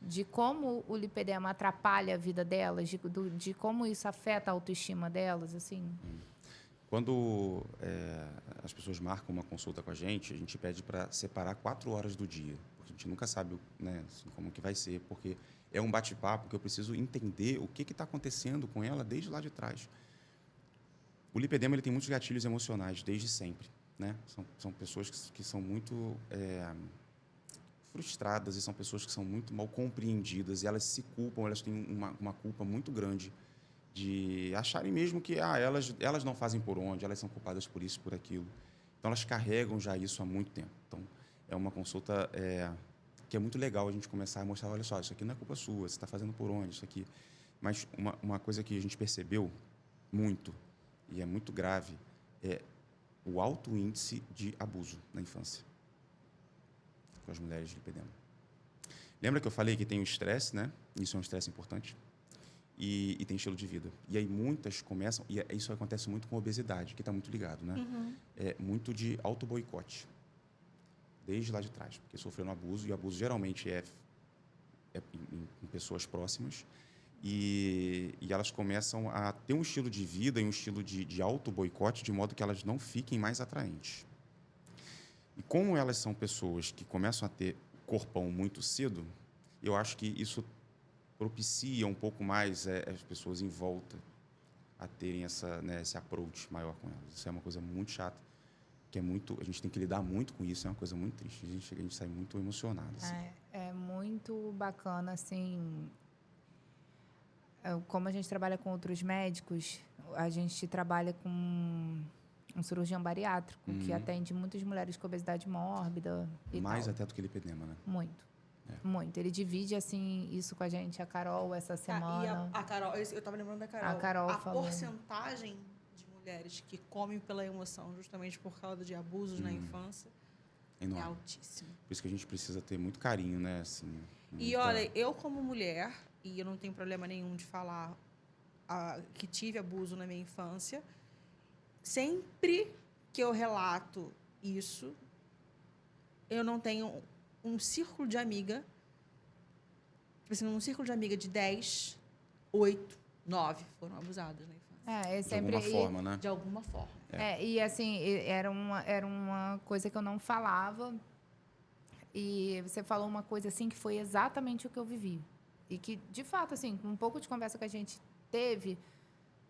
De como o lipedema atrapalha a vida delas, de como isso afeta a autoestima delas, assim? Quando as pessoas marcam uma consulta com a gente pede para separar 4 horas do dia. Porque a gente nunca sabe, né, assim, como que vai ser, porque é um bate-papo que eu preciso entender o que está acontecendo com ela desde lá de trás. O lipedema ele tem muitos gatilhos emocionais desde sempre, né? São pessoas que são muito frustradas e são pessoas que são muito mal compreendidas e elas se culpam, elas têm uma culpa muito grande de acharem mesmo que elas não fazem por onde, elas são culpadas por isso, por aquilo. Então, elas carregam já isso há muito tempo. Então, é uma consulta que é muito legal a gente começar a mostrar, olha só, isso aqui não é culpa sua, você está fazendo por onde, isso aqui. Mas uma coisa que a gente percebeu muito, e é muito grave, é o alto índice de abuso na infância com as mulheres de lipedema. Lembra que eu falei que tem o estresse, né? Isso é um estresse importante. E tem estilo de vida. E aí muitas começam, e isso acontece muito com obesidade, que está muito ligado, né? É muito de auto-boicote. Desde lá de trás, porque sofreram abuso, e abuso geralmente é em pessoas próximas, e elas começam a ter um estilo de vida e um estilo de auto-boicote, de modo que elas não fiquem mais atraentes. E como elas são pessoas que começam a ter corpão muito cedo, eu acho que isso propicia um pouco mais as pessoas em volta a terem esse approach maior com elas. Isso é uma coisa muito chata, que a gente tem que lidar muito com isso, é uma coisa muito triste. A gente sai muito emocionado. Assim. É muito bacana, assim, como a gente trabalha com outros médicos, a gente trabalha com um cirurgião bariátrico que atende muitas mulheres com obesidade mórbida e mais tal. até do que lipedema, né? Muito. Muito. Ele divide, assim, isso com a gente. A Carol, essa semana... E a Carol, eu estava lembrando da Carol. A Carol falou. Porcentagem de mulheres que comem pela emoção, justamente por causa de abusos na infância, é altíssima. Por isso que a gente precisa ter muito carinho, né? Assim, E olha, eu como mulher, e eu não tenho problema nenhum de falar que tive abuso na minha infância, sempre que eu relato isso, eu não tenho um círculo de amiga, tipo assim, um círculo de amiga de 10, 8, 9 foram abusadas na infância. De alguma forma, né? De alguma forma. E assim, era uma coisa que eu não falava. E você falou uma coisa assim que foi exatamente o que eu vivi. E que, de fato, assim, com um pouco de conversa que a gente teve,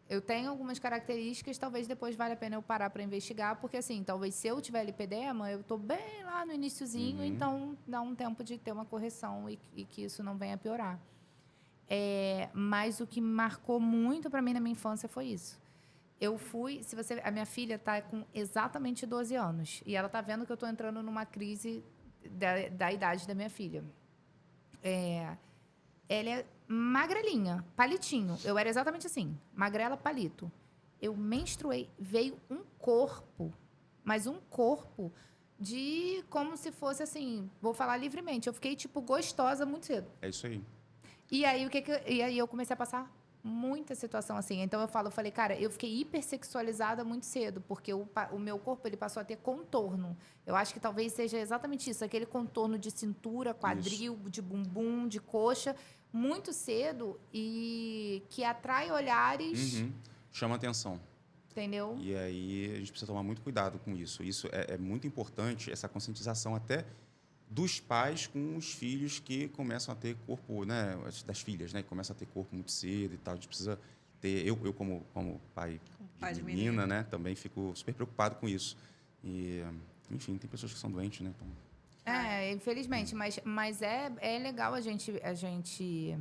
eu tenho algumas características, talvez depois valha a pena eu parar para investigar, porque, assim, talvez se eu tiver lipedema, eu estou bem lá no iniciozinho, então dá um tempo de ter uma correção e que isso não venha a piorar. Mas o que marcou muito para mim na minha infância foi isso. Eu fui... a minha filha está com exatamente 12 anos, e ela está vendo que eu estou entrando numa crise da idade da minha filha. Ela é magrelinha, palitinho. Eu era exatamente assim, magrela, palito. Eu menstruei, veio um corpo, mas um corpo de como se fosse assim, vou falar livremente, eu fiquei tipo gostosa muito cedo. É isso aí. E aí e aí eu comecei a passar muita situação assim. Então, eu falei, cara, eu fiquei hipersexualizada muito cedo, porque o meu corpo, ele passou a ter contorno. Eu acho que talvez seja exatamente isso, aquele contorno de cintura, quadril, de bumbum, de coxa, muito cedo e que atrai olhares, Chama atenção. entendeu? E aí a gente precisa tomar muito cuidado com isso. Isso é muito importante, essa conscientização até dos pais com os filhos que começam a ter corpo, né, das filhas, né, que começam a ter corpo muito cedo e tal. A gente precisa ter, eu como pai de menina, né, também fico super preocupado com isso. E, enfim, tem pessoas que são doentes, né? Então... Infelizmente, mas é legal a gente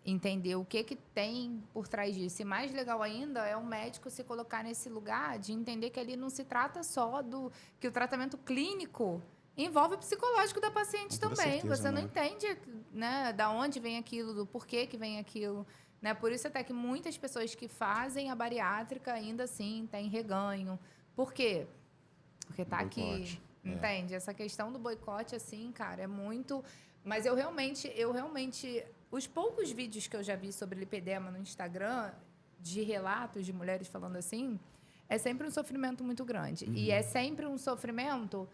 entender o que tem por trás disso. E mais legal ainda é o médico se colocar nesse lugar de entender que ali não se trata só que o tratamento clínico envolve o psicológico da paciente também. Certeza, Você não né? entende, né, da onde vem aquilo, do porquê que vem aquilo. Né? Por isso até que muitas pessoas que fazem a bariátrica ainda assim têm reganho. Por quê? Porque tá aqui, Boicote. entende? Essa questão do boicote, assim, cara, é muito... Mas eu realmente... Os poucos vídeos que eu já vi sobre lipedema no Instagram, de relatos de mulheres falando assim, é sempre um sofrimento muito grande. E é sempre um sofrimento...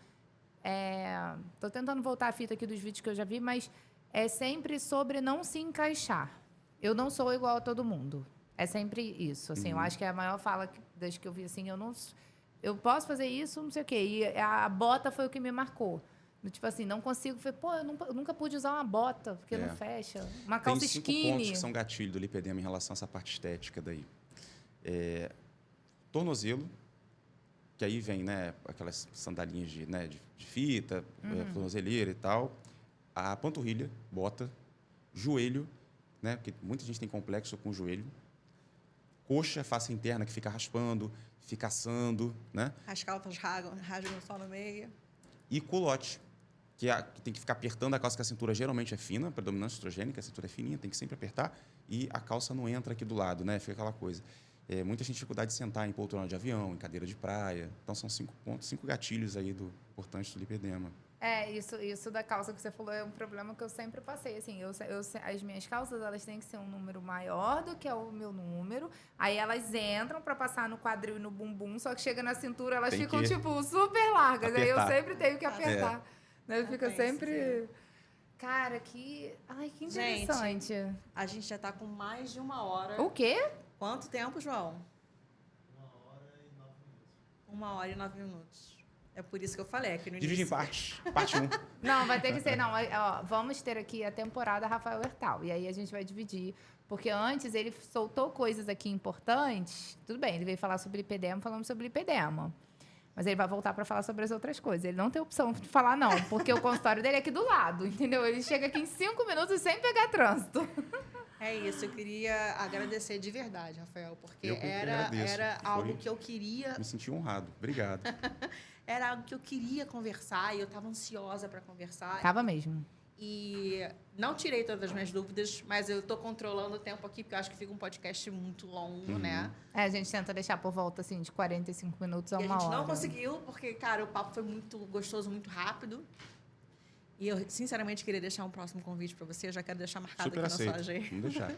Tô tentando voltar a fita aqui dos vídeos que eu já vi, mas é sempre sobre não se encaixar. Eu não sou igual a todo mundo. É sempre isso. Assim, eu acho que é a maior fala das que eu vi, assim, eu posso fazer isso, não sei o quê. E a bota foi o que me marcou. Tipo assim, não consigo... Eu nunca pude usar uma bota, porque não fecha. Uma calça Tem 5 skinny. pontos que são gatilho do lipedema em relação a essa parte estética daí. Tornozelo, que aí vem, né, aquelas sandalinhas de fita, tornozeleira e tal. A panturrilha, bota. Joelho, né, porque muita gente tem complexo com o joelho. Coxa, face interna, que fica raspando, fica assando, né? As calças rasgam só no meio. E culote, que tem que ficar apertando a calça, que a cintura geralmente é fina, predominância estrogênica, a cintura é fininha, tem que sempre apertar, e a calça não entra aqui do lado, né? Fica aquela coisa. Muita gente tem dificuldade de sentar em poltrona de avião, em cadeira de praia. Então, são 5 pontos, 5 gatilhos aí importantes do lipedema. Isso da calça que você falou é um problema que eu sempre passei. Assim, as minhas calças, elas têm que ser um número maior do que o meu número. Aí elas entram para passar no quadril e no bumbum, só que chega na cintura, elas ficam, tipo, super largas. Apertar. Aí eu sempre tenho que apertar. Né? Fica sempre... Cara, Ai, que interessante. Gente, a gente já tá com mais de 1 hora. O quê? Quanto tempo, João? 1 hora e 9 minutos. É por isso que eu falei aqui no início. Divide em partes. Parte 1. Não, vai ter que ser... Não, ó, vamos ter aqui a temporada Rafael Hertal. E aí a gente vai dividir. Porque antes ele soltou coisas aqui importantes. Tudo bem, ele veio falar sobre lipedema, falamos sobre lipedema. Mas ele vai voltar para falar sobre as outras coisas. Ele não tem opção de falar não, porque o consultório dele é aqui do lado, entendeu? Ele chega aqui em 5 minutos sem pegar trânsito. É isso, eu queria agradecer de verdade, Rafael, porque Eu que era agradeço. algo que eu queria... Me senti honrado. Obrigado. Era algo que eu queria conversar e eu estava ansiosa para conversar. Tava mesmo. E não tirei todas as minhas dúvidas, mas eu estou controlando o tempo aqui, porque eu acho que fica um podcast muito longo, né? A gente tenta deixar por volta, assim, de 45 minutos a 1 hora. E a gente não conseguiu, porque, cara, o papo foi muito gostoso, muito rápido. E eu, sinceramente, queria deixar um próximo convite para você. Eu já quero deixar marcado Super aqui aceito. na sua agenda. Vamos deixar.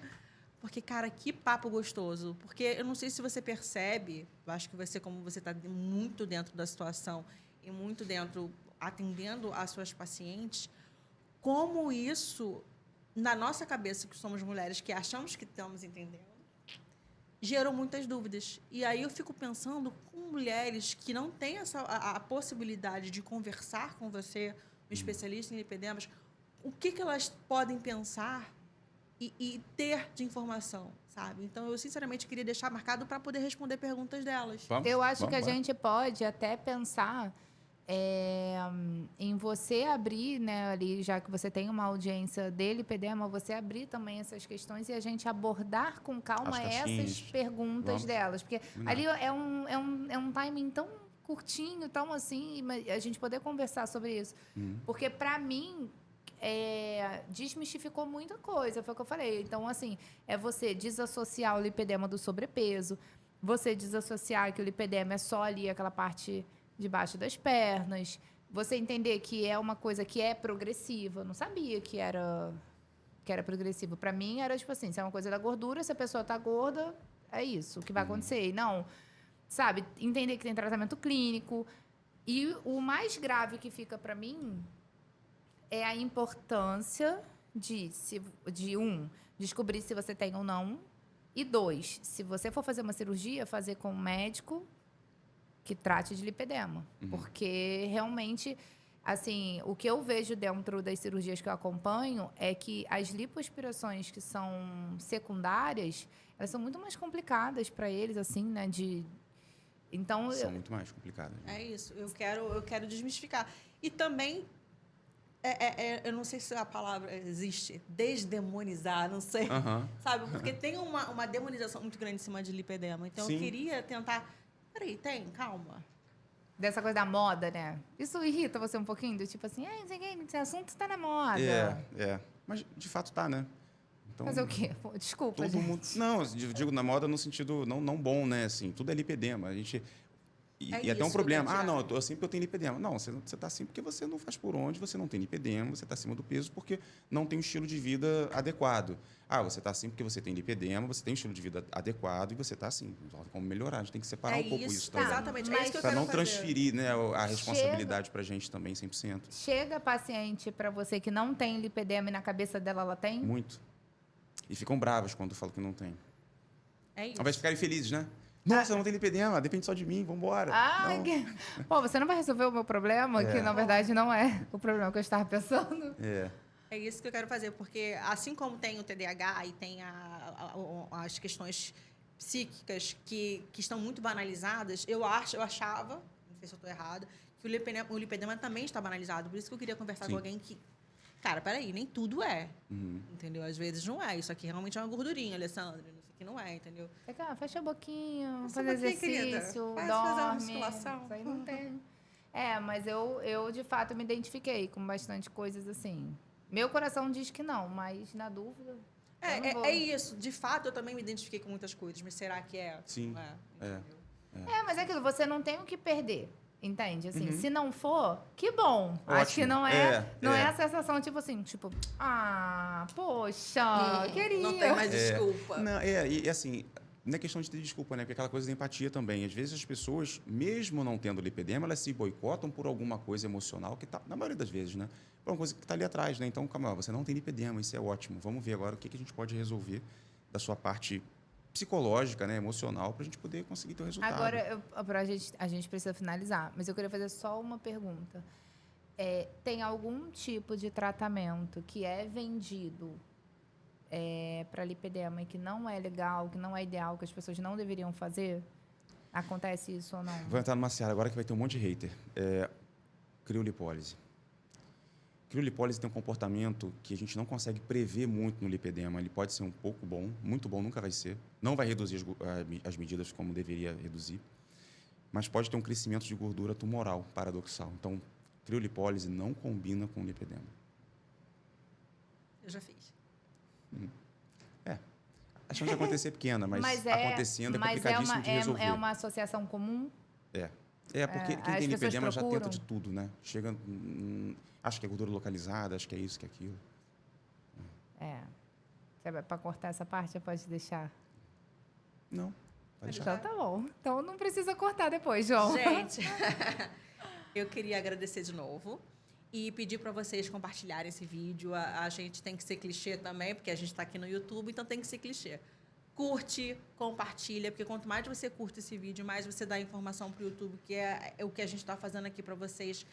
Porque, cara, que papo gostoso. Porque eu não sei se você percebe, eu acho que você, como você está muito dentro da situação e muito dentro, atendendo as suas pacientes, como isso, na nossa cabeça, que somos mulheres, que achamos que estamos entendendo, gerou muitas dúvidas. E aí eu fico pensando com mulheres que não têm a possibilidade de conversar com você, um especialista em lipedemas, o que elas podem pensar e ter de informação, sabe? Então, eu, sinceramente, queria deixar marcado para poder responder perguntas delas. Eu acho que a gente pode até pensar em você abrir, né, ali, já que você tem uma audiência de lipedema, você abrir também essas questões e a gente abordar com calma essas perguntas delas. Porque ali é um timing tão curtinho, tão assim, a gente poder conversar sobre isso. Porque, para mim, desmistificou muita coisa, foi o que eu falei. Então, assim, é você desassociar o lipedema do sobrepeso, você desassociar que o lipedema é só ali aquela parte debaixo das pernas, você entender que é uma coisa que é progressiva. Eu não sabia que era que era progressivo. Para mim, era tipo assim, se é uma coisa da gordura, se a pessoa tá gorda, é isso, o que vai acontecer. E não, sabe, entender que tem tratamento clínico. E o mais grave que fica para mim é a importância de descobrir se você tem ou não. E 2, se você for fazer uma cirurgia, fazer com um médico que trate de lipedema. Porque realmente, assim, o que eu vejo dentro das cirurgias que eu acompanho é que as lipoaspirações que são secundárias, elas são muito mais complicadas para eles, assim, né? Então, São muito mais complicadas. Né? É isso, eu quero desmistificar. E também, eu não sei se a palavra existe, desdemonizar, não sei, sabe? Porque tem uma demonização muito grande em cima de lipedema. Então, Sim. eu queria tentar... Peraí, calma. dessa coisa da moda, né? Isso irrita você um pouquinho? Do tipo assim, esse assunto está na moda. Mas, de fato, tá, né? Então, Fazer o quê? Pô, desculpa, todo gente. mundo... Não, eu digo na moda no sentido não bom, né? Assim, tudo é lipedema. A gente... E até um isso, problema. né, Não, eu tô assim porque eu tenho lipedema. Não, você está assim porque você não faz por onde, você não tem lipedema, você está acima do peso porque não tem um estilo de vida adequado. Você está assim porque você tem lipedema, você tem um estilo de vida adequado e você está assim. Como melhorar? A gente tem que separar um pouco isso também. Exatamente, é isso que eu Para quero não fazer. transferir, né, a responsabilidade para a gente também 100%. Chega paciente para você que não tem lipedema e na cabeça dela ela tem? Muito. E ficam bravas quando eu falo que não tem. É isso. Ao invés de ficarem felizes, né? Nossa, não tem lipedema, depende só de mim, vambora. Pô, você não vai resolver o meu problema, que na verdade não é o problema que eu estava pensando. É isso que eu quero fazer, porque assim como tem o TDAH e tem as questões psíquicas que estão muito banalizadas, eu achava, não sei se eu estou errada, que o lipedema também está banalizado. Por isso que eu queria conversar com alguém que... Cara, peraí, nem tudo é. Entendeu? Às vezes não é. Isso aqui realmente é uma gordurinha, Alessandra. Isso aqui não é, entendeu? Fecha a boquinha, Fecha a faz boquinha, exercício, querida. dorme. Fazer uma musculação. Isso aí não tem. Mas eu, de fato, me identifiquei com bastante coisas assim. Meu coração diz que não, mas na dúvida... É isso. De fato, eu também me identifiquei com muitas coisas, mas será que é? Sim. Não é. Mas é aquilo, você não tem o que perder. Entende? Assim, se não for, que bom. Ótimo. Acho que não é a sensação, tipo assim, poxa, queria. Não tem mais desculpa. Não, e assim, não é questão de ter desculpa, né? Porque aquela coisa da empatia também. Às vezes as pessoas, mesmo não tendo lipedema, elas se boicotam por alguma coisa emocional que tá, na maioria das vezes, né? Por uma coisa que está ali atrás, né? Então, calma, você não tem lipedema, isso é ótimo. Vamos ver agora o que a gente pode resolver da sua parte psicológica, né, emocional, para a gente poder conseguir ter o resultado. Agora, a gente precisa finalizar, mas eu queria fazer só uma pergunta. Tem algum tipo de tratamento que é vendido para lipedema e que não é legal, que não é ideal, que as pessoas não deveriam fazer? Acontece isso ou não? Vou entrar numa seara agora que vai ter um monte de hater. Criolipólise. Criolipólise tem um comportamento que a gente não consegue prever muito no lipedema. Ele pode ser um pouco bom, muito bom nunca vai ser. Não vai reduzir as medidas como deveria reduzir, mas pode ter um crescimento de gordura tumoral, paradoxal. Então, criolipólise não combina com lipedema. Eu já fiz. A chance de acontecer é pequena, mas acontecendo é complicadíssimo de resolver. É uma associação comum? Porque quem tem lipedema já tenta de tudo, né? Chega, acho que é gordura localizada, acho que é isso, que é aquilo. Para cortar essa parte, pode deixar? Não, pode deixar. Então tá bom. Então não precisa cortar depois, João. Gente, eu queria agradecer de novo e pedir para vocês compartilharem esse vídeo. A gente tem que ser clichê também, porque a gente está aqui no YouTube, então tem que ser clichê. Curte, compartilha, porque quanto mais você curte esse vídeo, mais você dá informação para o YouTube, que é o que a gente está fazendo aqui para vocês.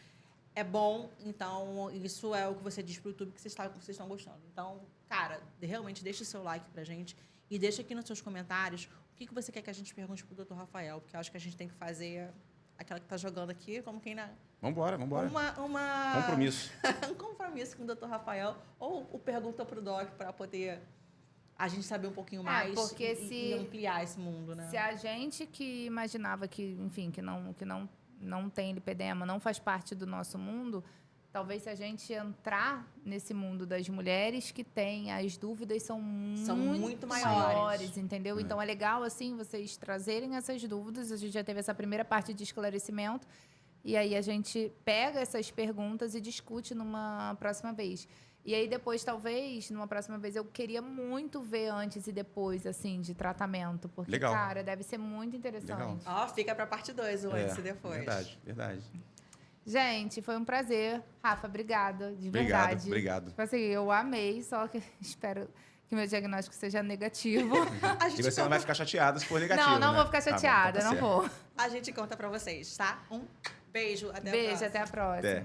É bom, então isso é o que você diz para o YouTube que vocês estão gostando. Então, cara, realmente deixa o seu like para a gente e deixa aqui nos seus comentários o que você quer que a gente pergunte para o Dr. Rafael, porque eu acho que a gente tem que fazer aquela que está jogando aqui, como quem não... Vambora. Compromisso. Um compromisso com o Dr. Rafael ou o Pergunta para o Doc para poder... a gente saber um pouquinho mais e ampliar esse mundo, né? Se a gente que imaginava que, enfim, que não tem lipedema, não faz parte do nosso mundo, talvez se a gente entrar nesse mundo das mulheres que têm, as dúvidas são muito maiores, entendeu? Então é legal, assim, vocês trazerem essas dúvidas. A gente já teve essa primeira parte de esclarecimento e aí a gente pega essas perguntas e discute numa próxima vez. E aí, depois, talvez, numa próxima vez, eu queria muito ver antes e depois, assim, de tratamento. Porque, Legal. cara, deve ser muito interessante. Legal. Ó, fica pra parte 2, o antes e depois. Verdade, verdade. Gente, foi um prazer. Rafa, obrigada, de Obrigado, verdade. obrigado. Tipo assim, eu amei, só que espero que meu diagnóstico seja negativo. A E gente, você não vai ficar chateada se for negativo, não, não né? vou ficar Tá bom, chateada, então tá não certo. vou. a gente conta pra vocês, tá? Um beijo, até a Beijo, próxima. até a próxima. Até.